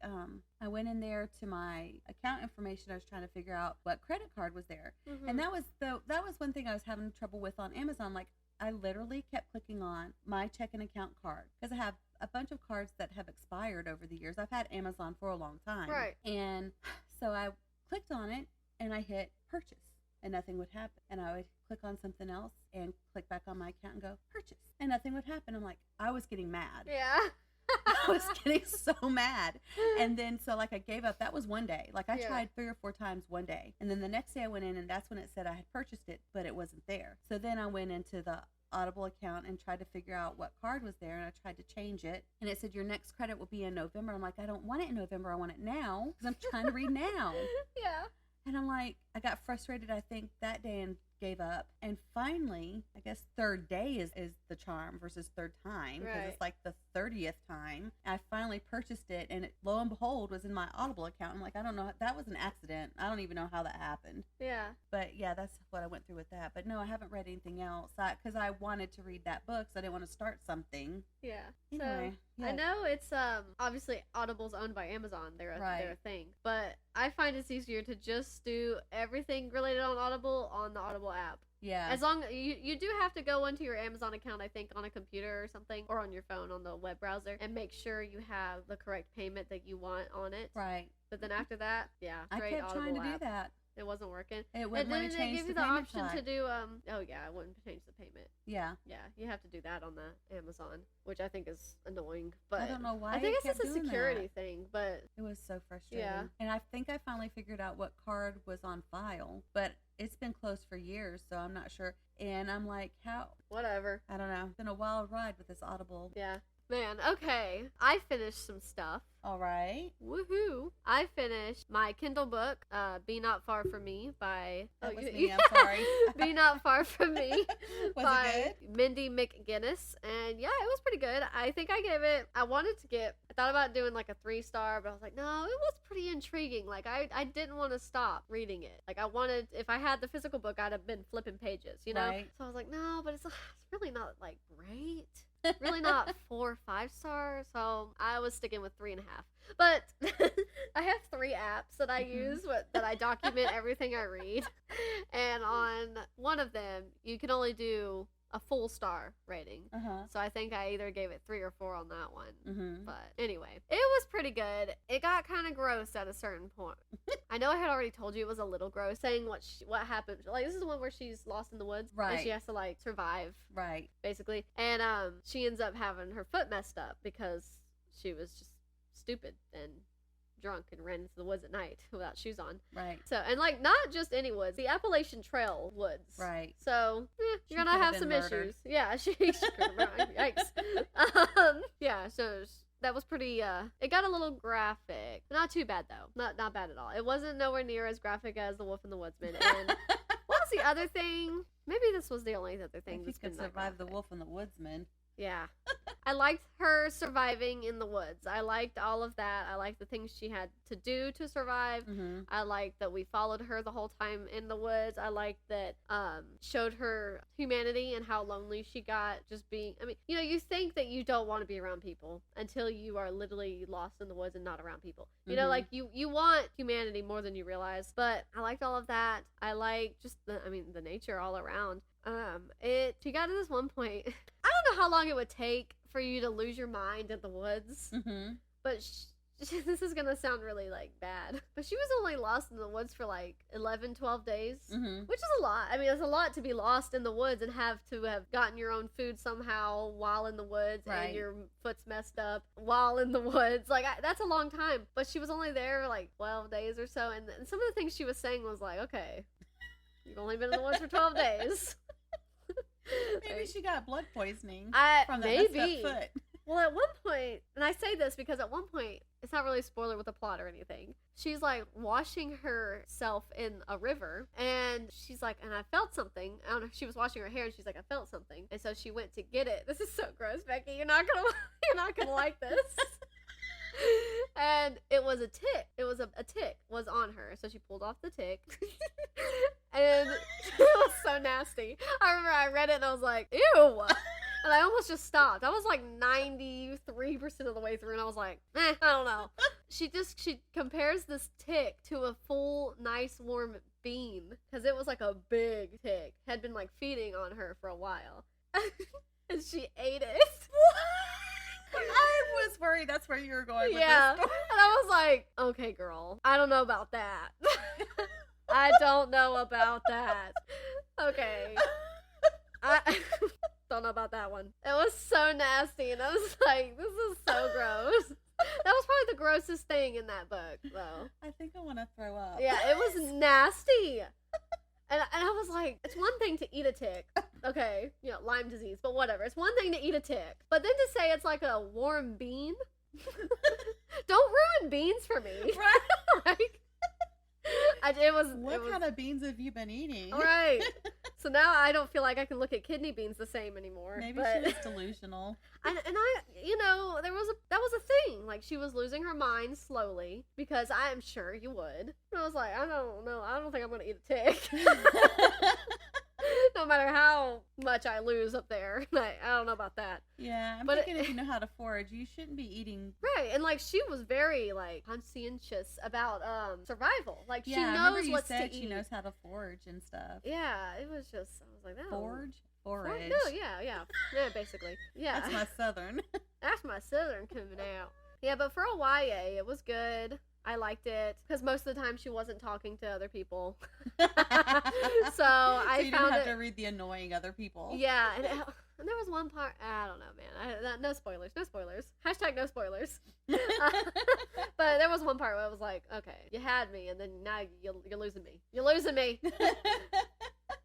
I went in there to my account information. I was trying to figure out what credit card was there. Mm-hmm. And that was one thing I was having trouble with on Amazon. Like, I literally kept clicking on my checking account card because I have a bunch of cards that have expired over the years. I've had Amazon for a long time. Right. And so I clicked on it and I hit purchase and nothing would happen. And I would click on something else and click back on my account and go purchase and nothing would happen. I'm like, I was getting mad. Yeah. I was getting so mad. And then so like I gave up. That was one day. Like I tried 3 or 4 times one day. And then the next day I went in and that's when it said I had purchased it, but it wasn't there. So then I went into the Audible account and tried to figure out what card was there, and I tried to change it, and it said your next credit will be in November. I'm like, I don't want it in November, I want it now because I'm trying to read now. Yeah. And I'm like, I got frustrated, I think, that day and gave up. And finally, I guess third day is the charm versus third time because it's like the 30th time. I finally purchased it, and it, lo and behold, was in my Audible account. I'm like, I don't know. That was an accident. I don't even know how that happened. Yeah. But yeah, that's what I went through with that. But no, I haven't read anything else because I wanted to read that book, so I didn't want to start something. Yeah. Anyway, I know it's obviously Audible's owned by Amazon. They're a thing. But I find it's easier to just do everything related on Audible on the Audible app. Yeah. As long you do have to go into your Amazon account, I think, on a computer or something, or on your phone on the web browser, and make sure you have the correct payment that you want on it. Right. But then after that, I kept trying to do that. It wasn't working. It wouldn't let me change the payment. And then they give you the option to do, I wouldn't change the payment. Yeah. Yeah, you have to do that on the Amazon, which I think is annoying. But I don't know why. I think it's just a security thing, but it was so frustrating. Yeah. And I think I finally figured out what card was on file, but it's been closed for years, so I'm not sure. And I'm like, how? Whatever. I don't know. It's been a wild ride with this Audible. Yeah. Man, okay. I finished some stuff. All right. Woohoo. I finished my Kindle book, Be Not Far From Me by... That was me, I'm sorry. Be Not Far From Me by it good? Mindy McGinnis. And yeah, it was pretty good. I think I thought about doing like a 3-star, but I was like, no, it was pretty intriguing. Like I didn't want to stop reading it. Like if I had the physical book, I'd have been flipping pages, you know? Right. So I was like, no, but it's really not like great. Really not 4 or 5 stars, so I was sticking with 3.5. But I have 3 apps that I use that I document everything I read, and on one of them you can only do a full star rating. Uh-huh. So I think I either gave it 3 or 4 on that one. Mm-hmm. But anyway, it was pretty good. It got kind of gross at a certain point. I know I had already told you it was a little gross, saying what happened. Like, this is the one where she's lost in the woods. Right. And she has to, like, survive. Right. Basically. And she ends up having her foot messed up because she was just stupid and drunk and ran into the woods at night without shoes on. Right. So, and like, not just any woods, the Appalachian Trail woods. Right. So, you're gonna have some murdered. issues. Yeah, she could have yikes. Yeah, so that was pretty, it got a little graphic. Not too bad, though. Not bad at all. It wasn't nowhere near as graphic as The Wolf and the Woodsman. And what was the other thing? Maybe this was the only other thing If you that's been could that survive the graphic. wolf and the woodsman. Yeah. I liked her surviving in the woods. I liked all of that. I liked the things she had to do to survive. Mm-hmm. I liked that we followed her the whole time in the woods. I liked that showed her humanity and how lonely she got just being, I mean, you know, you think that you don't want to be around people until you are literally lost in the woods and not around people. You know, like you want humanity more than you realize. But I liked all of that. I liked just the nature all around. She got to this one point. I don't know how long it would take for you to lose your mind in the woods, but this is gonna sound really like bad, but she was only lost in the woods for like 11-12 days, which is a lot. I mean, it's a lot to be lost in the woods and have to have gotten your own food somehow while in the woods, right. And your foot's messed up while in the woods. Like, that's a long time, but she was only there like 12 days or so, and some of the things she was saying was like, okay, you've only been in the woods for 12 days. Maybe she got blood poisoning from that maybe. messed up foot. Well, at one point, and I say this because at one point, it's not really a spoiler with the plot or anything. She's like washing herself in a river, and she's like, and I felt something. I don't know. She was washing her hair, and she's like, I felt something, and so she went to get it. This is so gross, Becky. You're not gonna like this. And it was a tick. It was a tick was on her, so she pulled off the tick. And it was so nasty. I remember I read it and I was like, ew. And I almost just stopped. I was like 93% of the way through, and I was like, I don't know. She compares this tick to a full, nice, warm bean, because it was like a big tick. Had been like feeding on her for a while. And she ate it. I was worried that's where you were going with this story. And I was like, okay, girl, I don't know about that. I don't know about that. Okay. I don't know about that one. It was so nasty, and I was like, this is so gross. That was probably the grossest thing in that book, though. I think I want to throw up. Yeah, it was nasty. And I was like, it's one thing to eat a tick. Okay, you know, Lyme disease, but whatever. It's one thing to eat a tick. But then to say it's like a warm bean? Don't ruin beans for me. Right? Like, What kind of beans have you been eating? Right. So now I don't feel like I can look at kidney beans the same anymore. Maybe but, she was delusional. and I, you know, that was a thing. Like, she was losing her mind slowly, because I am sure you would. And I was like, I don't know. I don't think I'm going to eat a tick. No matter how much I lose up there. Like, I don't know about that. Yeah, I'm But thinking if you know how to forage, you shouldn't be eating. Right, and like, she was very like conscientious about survival. Like, she I knows remember you what said to she eat. knows how to forage and stuff. Yeah, it was just, I was like, no. Forage. No, yeah, basically, yeah. That's my southern. That's my southern coming out. Yeah, but for a YA, it was good. I liked it because most of the time she wasn't talking to other people. So I you found didn't have to read the annoying other people. Yeah, and there was one part, I don't know, man. No spoilers. Hashtag no spoilers. But there was one part where I was like, okay, you had me, and then now you're losing me. You're losing me.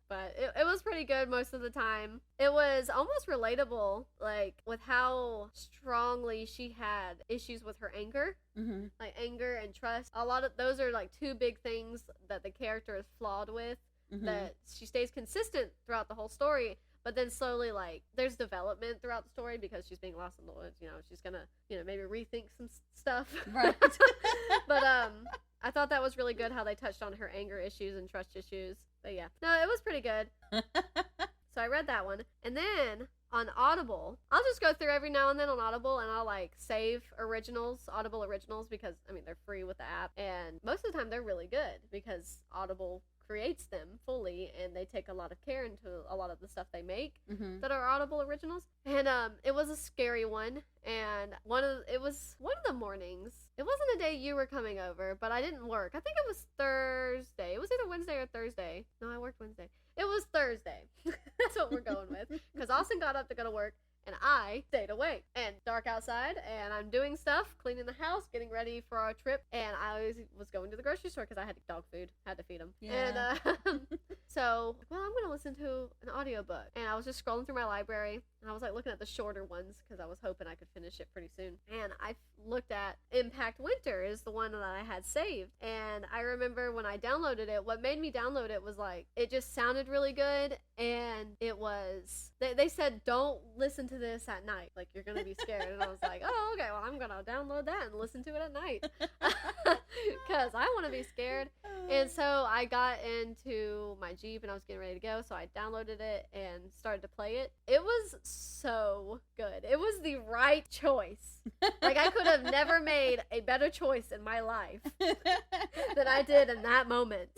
But it was pretty good most of the time. It was almost relatable, like, with how strongly she had issues with her anger. Mm-hmm. Like, anger and trust. A lot of those are, like, two big things that the character is flawed with. Mm-hmm. That she stays consistent throughout the whole story, but then slowly, like, there's development throughout the story because she's being lost in the woods. You know, she's gonna, maybe rethink some stuff. Right. But, I thought that was really good how they touched on her anger issues and trust issues. But yeah, no, it was pretty good. So I read that one. And then on Audible, I'll just go through every now and then on Audible, and I'll like save Audible originals, because I mean, they're free with the app, and most of the time they're really good because Audible creates them fully, and they take a lot of care into a lot of the stuff they make Mm-hmm. that are Audible originals. And it was a scary one, and it was one of the mornings. It wasn't a day you were coming over, but I didn't work. I think it was Thursday. It was either Wednesday or Thursday. No, I worked Wednesday. It was Thursday. That's what we're going with, because Austin got up to go to work, and I stayed awake. And dark outside, and I'm doing stuff, cleaning the house, getting ready for our trip, and I was going to the grocery store because I had dog food, had to feed him. Yeah. And so, well, I'm going to listen to an audiobook. And I was just scrolling through my library, and I was like looking at the shorter ones because I was hoping I could finish it pretty soon. And I looked at Impact Winter is the one that I had saved. And I remember when I downloaded it, what made me download it was like, it just sounded really good. And it was, they said, don't listen to this at night. Like, you're going to be scared. And I was like, oh, okay, well, I'm going to download that and listen to it at night. Because I want to be scared. And so I got into my Jeep and I was getting ready to go. So I downloaded it and started to play it. It was so good. It was the right choice. Like, I could have never made a better choice in my life than I did in that moment.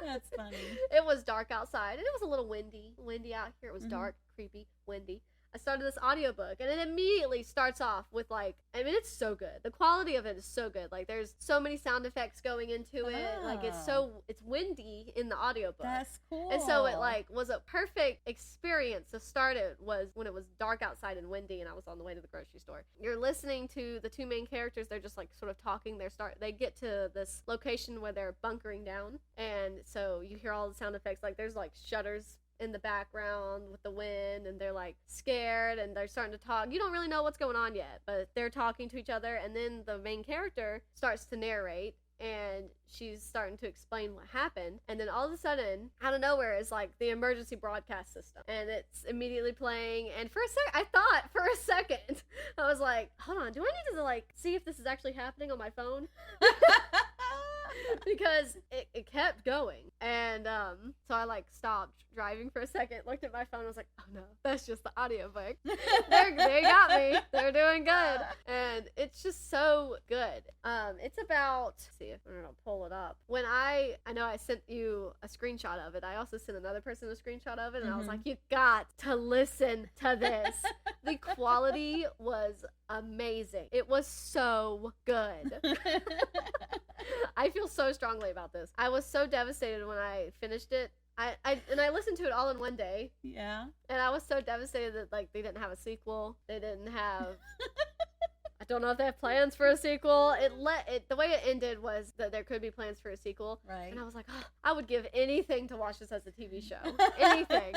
That's funny. It was dark outside, and it was a little windy out here. It was dark, creepy, windy. I started this audiobook, and it immediately starts off with, like, I mean, it's so good. The quality of it is so good. Like, there's so many sound effects going into it. Like, it's windy in the audiobook. That's cool. And so it, like, was a perfect experience to start it was when it was dark outside and windy, and I was on the way to the grocery store. You're listening to the two main characters. They're just, like, sort of talking. They get to this location where they're bunkering down, and so you hear all the sound effects. Like, there's, like, shutters in the background with the wind, and they're like scared and they're starting to talk. You don't really know what's going on yet, but they're talking to each other, and then the main character starts to narrate, and she's starting to explain what happened, and then all of a sudden, out of nowhere, is like the emergency broadcast system, and it's immediately playing. And I thought for a second, I was like, hold on, do I need to like see if this is actually happening on my phone? Because it kept going, and so I like stopped driving for a second, looked at my phone, and was like, oh no, that's just the audiobook. They got me. They're doing good, and it's just so good. It's about, let's see if I'm gonna pull it up. When I know I sent you a screenshot of it, I also sent another person a screenshot of it, and I was like, you got to listen to this. The quality was amazing. It was so good. I feel so strongly about this. I was so devastated when I finished it. I listened to it all in one day. Yeah. And I was so devastated that like they didn't have a sequel. They didn't have I don't know if they have plans for a sequel. The way it ended was that there could be plans for a sequel. Right. And I was like, oh, I would give anything to watch this as a TV show. Anything.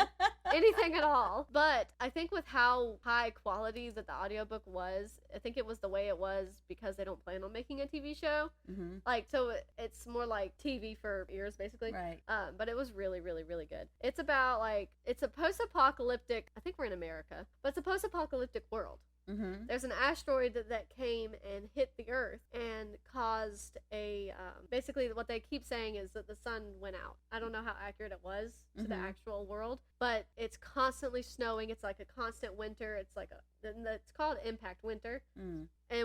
Anything at all. But I think with how high quality that the audiobook was, I think it was the way it was because they don't plan on making a TV show. Mm-hmm. Like, so it's more like TV for ears, basically. Right. But it was really, really, really good. It's about, like, it's a post-apocalyptic, I think we're in America, but it's a post-apocalyptic world. Mm-hmm. There's an asteroid that came and hit the Earth and caused a, basically what they keep saying is that the sun went out. I don't know how accurate it was to the actual world, but it's constantly snowing. It's like a constant winter. It's like it's called Impact Winter.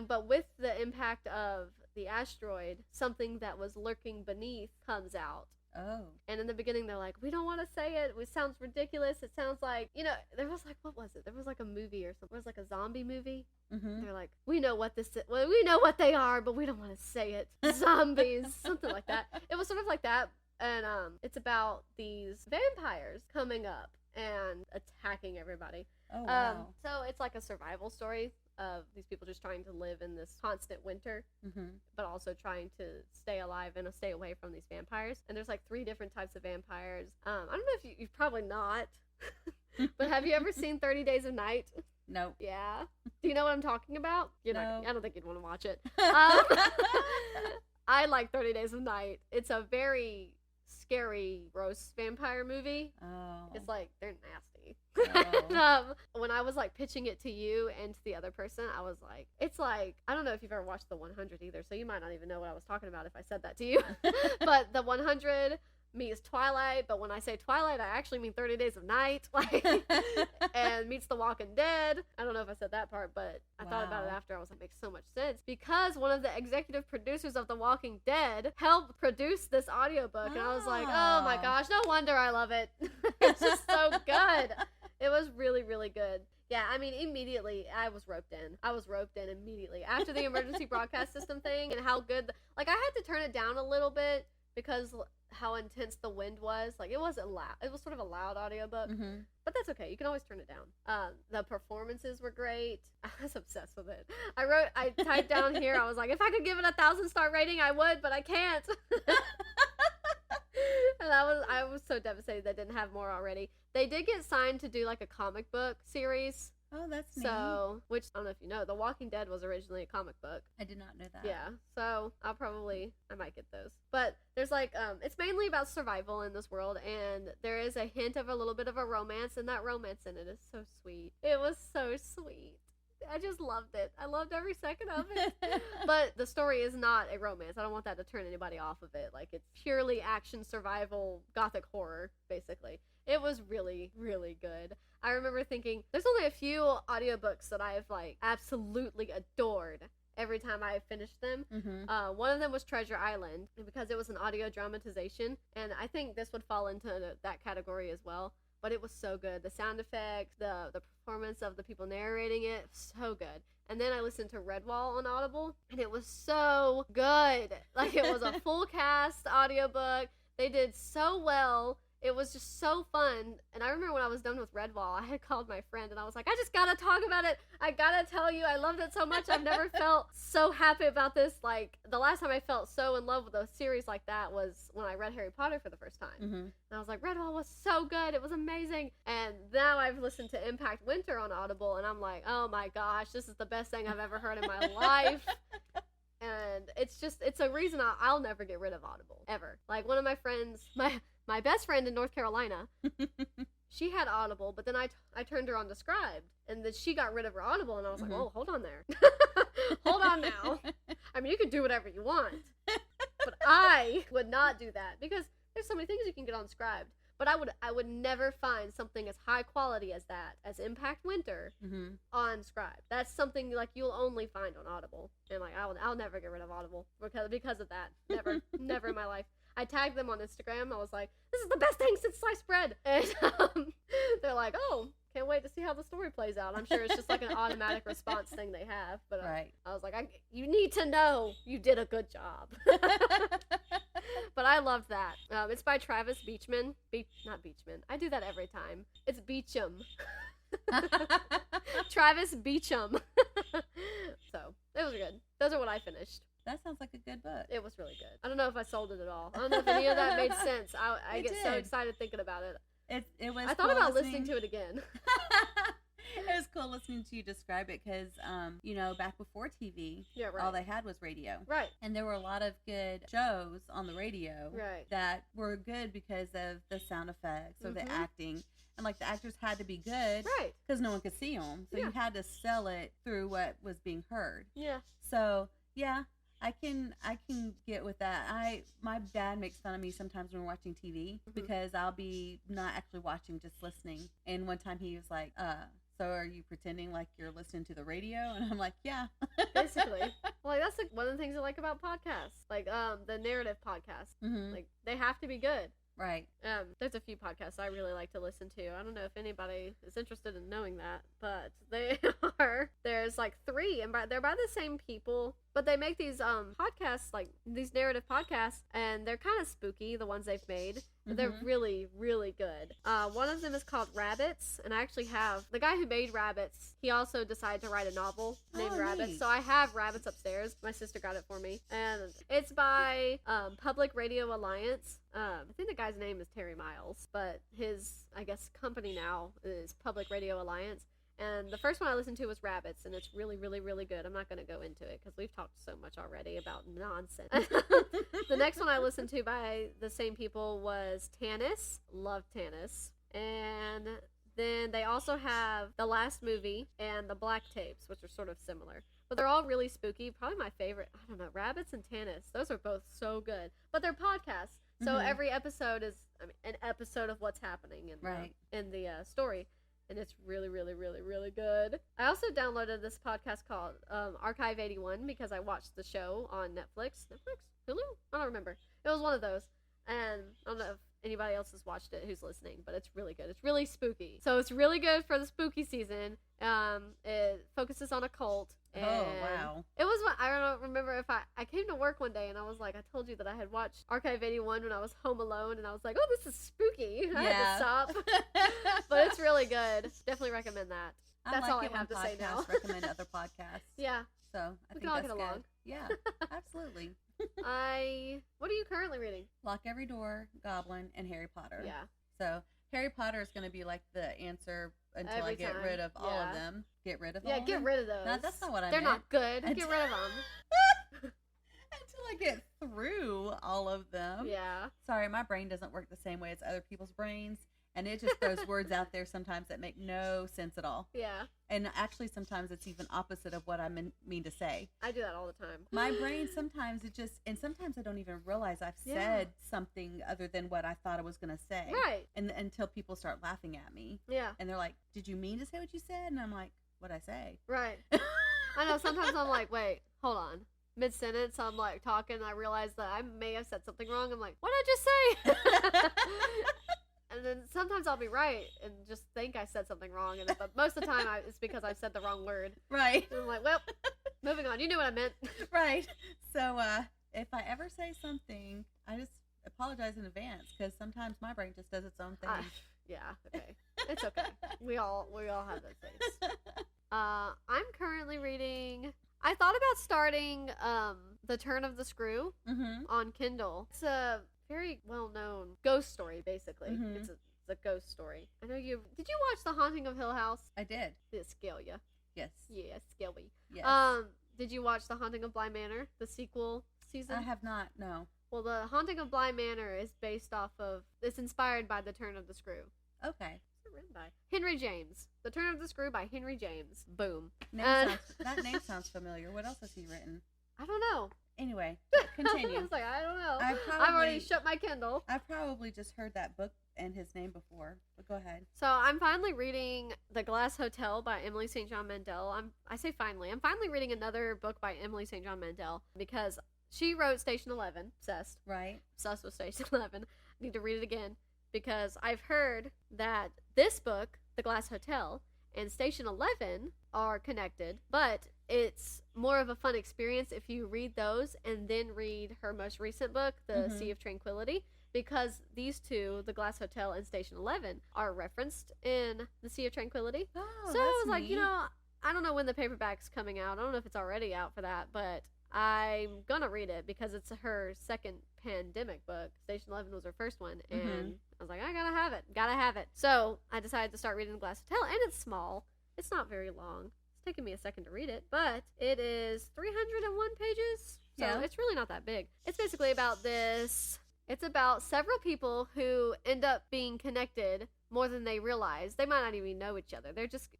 But with the impact of the asteroid, something that was lurking beneath comes out. Oh. And in the beginning, they're like, we don't want to say it. It sounds ridiculous. It sounds like, there was like, what was it? There was like a movie or something. It was like a zombie movie. Mm-hmm. They're like, we know what this is. Well, we know what they are, but we don't want to say it. Zombies. Something like that. It was sort of like that. And it's about these vampires coming up and attacking everybody. Oh, wow. So it's like a survival story of these people just trying to live in this constant winter, but also trying to stay alive and stay away from these vampires. And there's like 3 different types of vampires. I don't know if you've probably not, but have you ever seen 30 Days of Night? Nope. Yeah. Do you know what I'm talking about? No. I don't think you'd want to watch it. I like 30 Days of Night. It's a very scary, gross vampire movie. Oh. It's like, they're nasty. Oh. And, when I was like pitching it to you and to the other person, I was like, it's like, I don't know if you've ever watched The 100 either, so you might not even know what I was talking about if I said that to you. But The 100 meets Twilight, but when I say Twilight, I actually mean 30 Days of Night, like, and meets The Walking Dead. I don't know if I said that part, but I thought about it after. I was like, makes so much sense, because one of the executive producers of The Walking Dead helped produce this audiobook, and I was like, oh my gosh, no wonder I love it. It's just so good. It was really, really good. Yeah, I mean, immediately, I was roped in. I was roped in immediately. After the emergency broadcast system thing and how good, like, I had to turn it down a little bit because how intense the wind was. Like, it wasn't loud. It was sort of a loud audiobook, but that's okay. You can always turn it down. The performances were great. I was obsessed with it. I typed down here, I was like, if I could give it a 1,000-star rating, I would, but I can't. And I was so devastated they didn't have more already. They did get signed to do like a comic book series. Oh, that's neat. So, which I don't know if you know, The Walking Dead was originally a comic book. I did not know that. Yeah, so I might get those. But there's like, it's mainly about survival in this world, and there is a hint of a little bit of a romance, and that romance in it is so sweet. It was so sweet. I just loved it. I loved every second of it. But the story is not a romance. I don't want that to turn anybody off of it. Like, it's purely action, survival, gothic horror, basically. It was really, really good. I remember thinking, there's only a few audiobooks that I've, like, absolutely adored every time I finished them. One of them was Treasure Island, because it was an audio dramatization, and I think this would fall into that category as well. But it was so good. The sound effects, the performance of the people narrating it, so good. And then I listened to Redwall on Audible, and it was so good. Like, it was a full cast audiobook. They did so well. It was just so fun. And I remember when I was done with Redwall, I had called my friend, and I was like, I just gotta talk about it. I gotta tell you, I loved it so much. I've never felt so happy about this. Like, the last time I felt so in love with a series like that was when I read Harry Potter for the first time. And I was like, Redwall was so good. It was amazing. And now I've listened to Impact Winter on Audible, and I'm like, oh my gosh, this is the best thing I've ever heard in my life. And it's a reason I'll never get rid of Audible, ever. Like, one of my friends, my best friend in North Carolina, she had Audible, but then I turned her on to Scribd, and then she got rid of her Audible, and I was like, oh, hold on there. Hold on now. I mean, you can do whatever you want, but I would not do that, because there's so many things you can get on Scribd. But I would never find something as high quality as that, as Impact Winter, on Scribd. That's something, like, you'll only find on Audible. And, like, I'll never get rid of Audible because of that. Never. Never in my life. I tagged them on Instagram. I was like, this is the best thing since sliced bread. And they're like, oh, can't wait to see how the story plays out. I'm sure it's just like an automatic response thing they have. But right. I was like, you need to know you did a good job. But I loved that. It's by Travis Beachman. Not Beachman. I do that every time. It's Beecham. Travis Beecham. So, it was good. Those are what I finished. That sounds like a good book. It was really good. I don't know if I sold it at all. I don't know if any of that made sense. I get so excited thinking about it. It was. I thought about listening to it again. It was cool listening to you describe it because, back before TV, all they had was radio. Right. And there were a lot of good shows on the radio that were good because of the sound effects or the acting. And, like, the actors had to be good. Right. Because no one could see them. So you had to sell it through what was being heard. Yeah. So, yeah. I can get with that. My dad makes fun of me sometimes when we're watching TV because I'll be not actually watching, just listening. And one time he was like, so are you pretending like you're listening to the radio? And I'm like, yeah. Basically. Well, that's like one of the things I like about podcasts. Like the narrative podcasts. Like, they have to be good. Right. There's a few podcasts I really like to listen to. I don't know if anybody is interested in knowing that, but they are. There's like 3, and they're by the same people, but they make these podcasts, like these narrative podcasts, and they're kind of spooky, the ones they've made. But they're really, really good. One of them is called Rabbits, and I actually have the guy who made Rabbits. He also decided to write a novel named Rabbits, neat. So I have Rabbits upstairs. My sister got it for me, and it's by Public Radio Alliance. I think the guy's name is Terry Miles, but his, I guess, company now is Public Radio Alliance. And the first one I listened to was Rabbits, and it's really, really, really good. I'm not going to go into it because we've talked so much already about nonsense. The next one I listened to by the same people was Tanis. Loved Tanis. And then they also have The Last Movie and The Black Tapes, which are sort of similar. But they're all really spooky. Probably my favorite, I don't know, Rabbits and Tanis. Those are both so good. But they're podcasts. So every episode is an episode of what's happening in the story. And it's really, really, really, really good. I also downloaded this podcast called Archive 81 because I watched the show on Netflix, Hulu? I don't remember. It was one of those. And I don't know if anybody else has watched it who's listening, but it's really good. It's really spooky. So it's really good for the spooky season. It focuses on a cult. And wow. It was, I don't remember if I came to work one day and I was like, I told you that I had watched Archive 81 when I was home alone, and I was like, oh, this is spooky. I had to stop. But it's really good. Definitely recommend that. That's all I have to say now. Recommend other podcasts. Yeah. So I think can all that's get along. good. Yeah, absolutely. What are you currently reading? Lock Every Door, Goblin, and Harry Potter. Yeah. So Harry Potter is going to be like the answer until I get rid of all of them. Get rid of all of them? Yeah, get rid of those. No, that's not what I meant. They're not good. Get rid of them. Until I get through all of them. Yeah. Sorry, my brain doesn't work the same way as other people's brains. And it just throws words out there sometimes that make no sense at all. Yeah. And actually, sometimes it's even opposite of what I mean to say. I do that all the time. My brain sometimes and sometimes I don't even realize I've said something other than what I thought I was going to say. Right. And until people start laughing at me. Yeah. And they're like, did you mean to say what you said? And I'm like, what'd I say? Right. I know, sometimes I'm like, wait, hold on. Mid-sentence, I'm like talking, and I realize that I may have said something wrong. I'm like, what did I just say? And then sometimes I'll be right and just think I said something wrong. But most of the time, it's because I said the wrong word. Right. And I'm like, well, moving on. You knew what I meant. Right. So if I ever say something, I just apologize in advance because sometimes my brain just does its own thing. Yeah, okay. It's okay. We all have those things. I'm currently reading... I thought about starting The Turn of the Screw on Kindle. It's a very well-known ghost story, basically. It's a ghost story. I know you... Did you watch The Haunting of Hill House? I did. Did it scale you? Yes. Yeah, scale me. Yes. Did you watch The Haunting of Bly Manor, the sequel season? I have not, no. Well, The Haunting of Bly Manor is based off of... It's inspired by The Turn of the Screw. Okay. What's it written by? Henry James. The Turn of the Screw by Henry James. Boom. That name sounds familiar. What else has he written? I don't know. Anyway, continue. I was like, I don't know. I've already shut my Kindle. I've probably just heard that book and his name before, but go ahead. So I'm finally reading The Glass Hotel by Emily St. John Mandel. I'm finally reading another book by Emily St. John Mandel because she wrote Station 11. Obsessed. Right. Obsessed with Station 11. I need to read it again because I've heard that this book, The Glass Hotel, and Station 11 are connected, but it's more of a fun experience if you read those and then read her most recent book, The Sea of Tranquility, because these two, The Glass Hotel and Station 11, are referenced in The Sea of Tranquility. Oh, so I was like, I don't know when the paperback's coming out. I don't know if it's already out for that, but I'm gonna read it because it's her second pandemic book. Station 11 was her first one, and I was like, I gotta have it. So I decided to start reading The Glass Hotel, and it's small. It's not very long. It's taken me a second to read it, but it is 301 pages, so it's really not that big. It's basically about this. It's about several people who end up being connected more than they realize. They might not even know each other.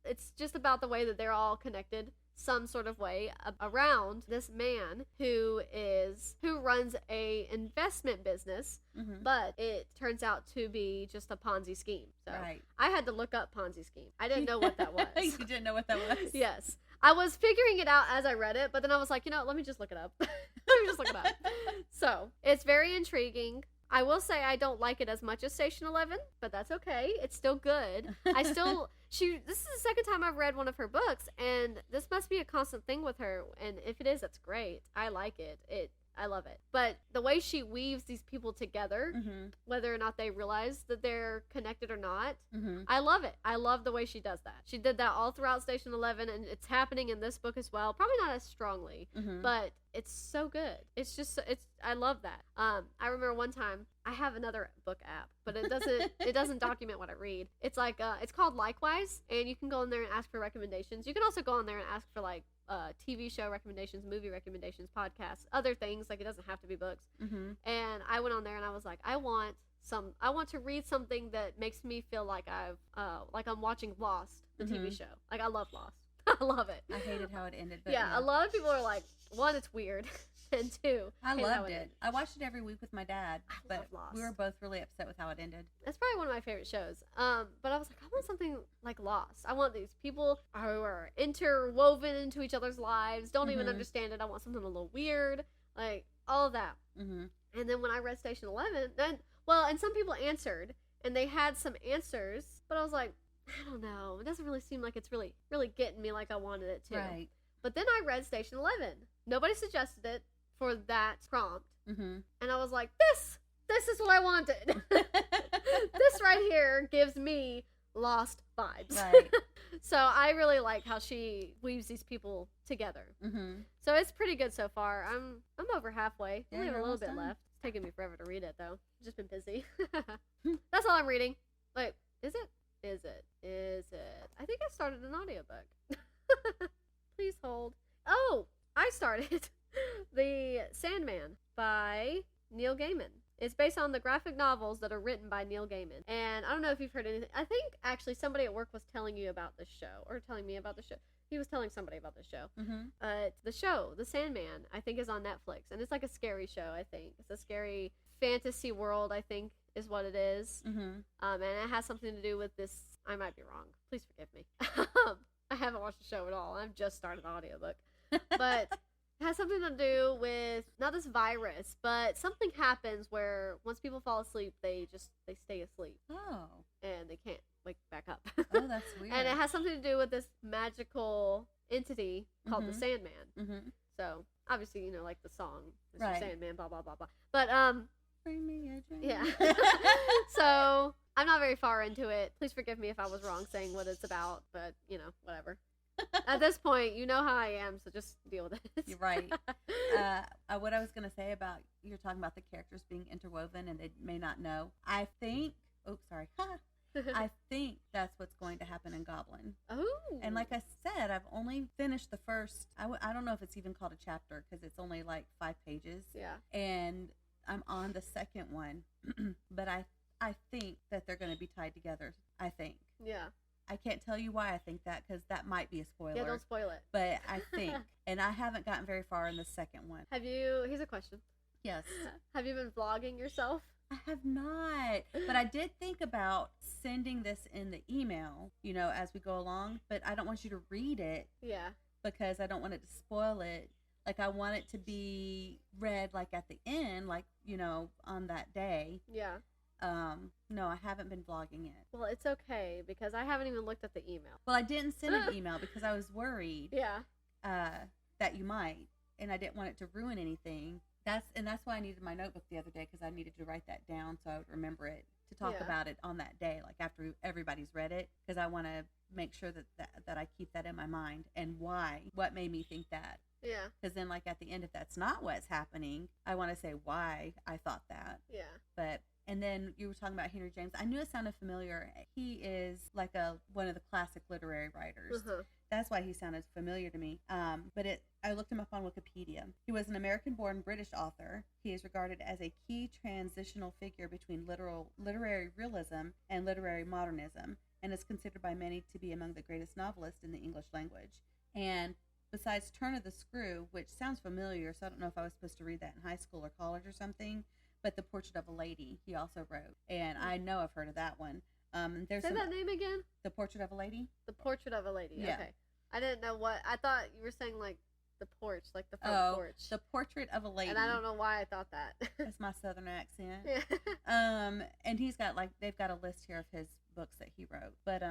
It's just about the way that they're all connected some sort of way around this man who runs a investment business, but it turns out to be just a Ponzi scheme. So I had to look up Ponzi scheme. I didn't know what that was. You didn't know what that was? Yes. I was figuring it out as I read it, but then I was like, let me just look it up. So it's very intriguing. I will say I don't like it as much as Station 11, but that's okay. It's still good. This is the second time I've read one of her books, and this must be a constant thing with her, and if it is, that's great. I like it. I love it. But the way she weaves these people together, whether or not they realize that they're connected or not, I love it. I love the way she does that. She did that all throughout Station 11, and it's happening in this book as well. Probably not as strongly, but it's so good. I love that. I remember one time, I have another book app, but it doesn't document what I read. It's like, it's called Likewise, and you can go in there and ask for recommendations. You can also go in there and ask for TV show recommendations, movie recommendations, podcasts, other things. Like, it doesn't have to be books. And I went on there and I was like, I want to read something that makes me feel like I'm watching Lost, the TV show. Like, I love Lost. I love it. I hated how it ended. But yeah, a lot of people are like, one, it's weird. and 2. I hate how loved ended. it. I watched it every week with my dad, love but Lost. we were both really upset with how it ended. That's probably one of my favorite shows. But I was like, I want something like Lost. I want these people who are interwoven into each other's lives, don't even understand it. I want something a little weird, like all of that. Mm-hmm. And then when I read Station 11, and some people answered, and they had some answers, but I was like, I don't know. It doesn't really seem like it's really, really getting me like I wanted it to. Right. But then I read Station 11. Nobody suggested it for that prompt. Mm-hmm. And I was like, this is what I wanted. This right here gives me Lost vibes. Right. So I really like how she weaves these people together. Mm-hmm. So it's pretty good so far. I'm over halfway. Yeah, Only have a you're little bit almost done. left. It's taking me forever to read it though. I've just been busy. That's all I'm reading. Like, is it? I think I started an audiobook. Please hold. Oh, I started The Sandman by Neil Gaiman. It's based on the graphic novels that are written by Neil Gaiman. And I don't know if you've heard anything. I think actually somebody at work was telling you about this show, or telling me about the show. He was telling somebody about this show. Mm-hmm. The show, The Sandman, I think is on Netflix. And it's like a scary show, I think. It's a scary fantasy world, I think, is what it is. Mm-hmm. And it has something to do with this. I might be wrong. Please forgive me. I haven't watched the show at all. I've just started the audiobook. But it has something to do with not this virus, but something happens where once people fall asleep, they stay asleep. Oh. And they can't wake back up. Oh, that's weird. And it has something to do with this magical entity called the Sandman. Mm-hmm. So obviously, like the song, Mr. Right. Sandman, blah blah blah blah. But Bring me a drink. yeah. So I'm not very far into it. Please forgive me if I was wrong saying what it's about, but whatever. At this point, you know how I am, so just deal with it. You're right. What I was going to say about, you're talking about the characters being interwoven and they may not know. I think that's what's going to happen in Goblin. Oh. And like I said, I've only finished the first, I don't know if it's even called a chapter because it's only like 5 pages. Yeah. And I'm on the second one, but I think that they're going to be tied together. I think. Yeah. I can't tell you why I think that because that might be a spoiler. Yeah, don't spoil it. But I think, and I haven't gotten very far in the second one. Here's a question. Yes. Have you been vlogging yourself? I have not, but I did think about sending this in the email, as we go along, but I don't want you to read it. Yeah. Because I don't want it to spoil it. Like, I want it to be read, like, at the end, like, on that day. Yeah. No, I haven't been vlogging yet. Well, it's okay because I haven't even looked at the email. Well, I didn't send an email because I was worried. Yeah. That you might, and I didn't want it to ruin anything. That's why I needed my notebook the other day because I needed to write that down so I would remember it to talk about it on that day, like after everybody's read it, because I want to make sure that I keep that in my mind and what made me think that. Yeah. Because then, like, at the end, if that's not what's happening, I want to say why I thought that. Yeah. And then you were talking about Henry James. I knew it sounded familiar. He is like one of the classic literary writers. That's why he sounded familiar to me. But I looked him up on Wikipedia. He was an American-born British author. He is regarded as a key transitional figure between literary realism and literary modernism, and is considered by many to be among the greatest novelists in the English language. And besides Turn of the Screw, which sounds familiar, so I don't know if I was supposed to read that in high school or college or something, but The Portrait of a Lady, he also wrote. And I know I've heard of that one. Say that name again? The Portrait of a Lady? The Portrait of a Lady. Yeah. Okay. I didn't know what. I thought you were saying like the porch, like the front porch. The Portrait of a Lady. And I don't know why I thought that. That's my southern accent. Yeah. And he's got they've got a list here of his books that he wrote. But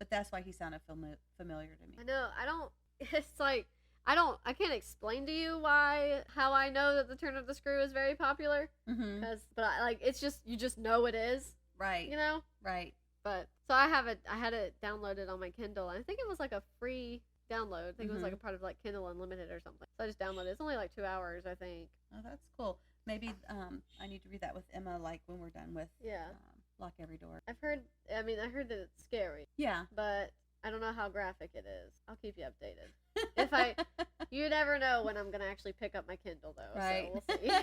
that's why he sounded familiar to me. I know. It's like I can't explain to you how I know that the Turn of the Screw is very popular. Mm-hmm. It's just, you just know it is. Right. Right. But, so I had it downloaded on my Kindle, and I think it was like a free download. I think it was like a part of like Kindle Unlimited or something. So I just downloaded it. It's only like 2 hours, I think. Oh, that's cool. Maybe I need to read that with Emma, like when we're done with Lock Every Door. I heard that it's scary. Yeah. But I don't know how graphic it is. I'll keep you updated. You never know when I'm going to actually pick up my Kindle, though. Right. So we'll see.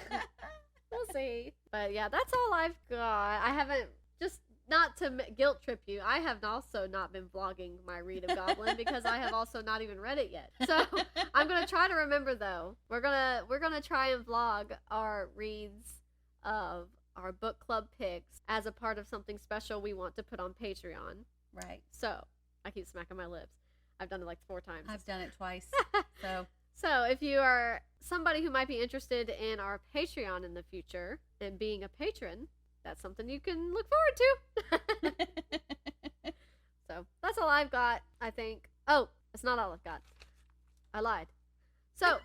We'll see. But yeah, that's all I've got. I haven't, just not to guilt trip you, I have also not been vlogging my read of Goblin because I have also not even read it yet. So I'm gonna try to remember though. We're gonna try and vlog our reads of our book club picks as a part of something special we want to put on Patreon. Right. So I keep smacking my lips. I've done it like 4 times. I've done it twice. So if you are somebody who might be interested in our Patreon in the future and being a patron, that's something you can look forward to. So that's all I've got, I think. Oh, that's not all I've got. I lied. So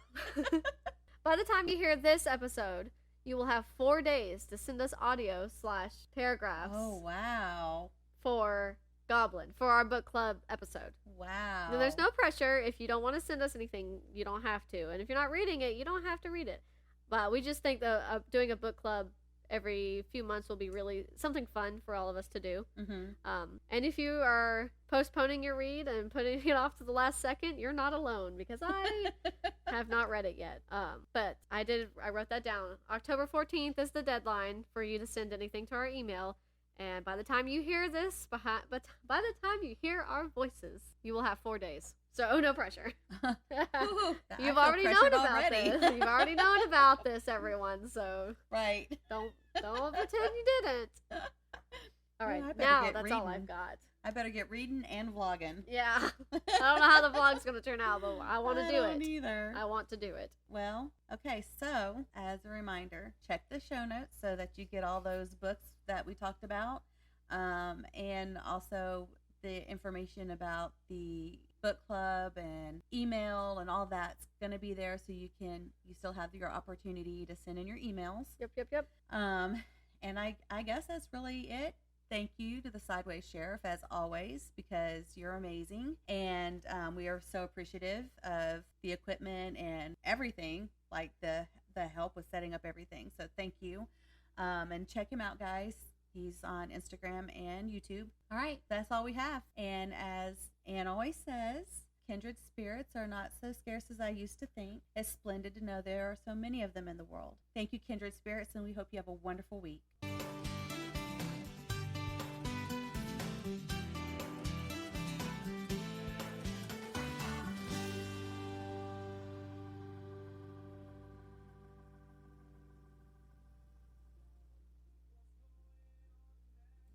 by the time you hear this episode, you will have 4 days to send us audio / paragraphs. Oh, wow. For Goblin, for our book club episode. Wow. Now, there's no pressure. If you don't want to send us anything, you don't have to. And if you're not reading it, you don't have to read it. But we just think that doing a book club every few months will be really something fun for all of us to do. Mm-hmm. And if you are postponing your read and putting it off to the last second, you're not alone because I have not read it yet. But I wrote that down. October 14th is the deadline for you to send anything to our email. And by the time you hear this, by the time you hear our voices, you will have 4 days. So no pressure. You've already known about this. You've already known about this, everyone. So right. Don't pretend you didn't. All right, well, now that's all I've got. I better get reading and vlogging. Yeah. I don't know how the vlog's going to turn out, but I want to do it. I don't either. I want to do it. Well, okay, so as a reminder, check the show notes so that you get all those books that we talked about, and also the information about the book club and email and all that's going to be there, so you still have your opportunity to send in your emails. Yep. And I guess that's really it. Thank you to the Sideways Sheriff, as always, because you're amazing. And we are so appreciative of the equipment and everything, like the help with setting up everything. So thank you. And check him out, guys. He's on Instagram and YouTube. All right, that's all we have. And as Anne always says, kindred spirits are not so scarce as I used to think. It's splendid to know there are so many of them in the world. Thank you, kindred spirits, and we hope you have a wonderful week.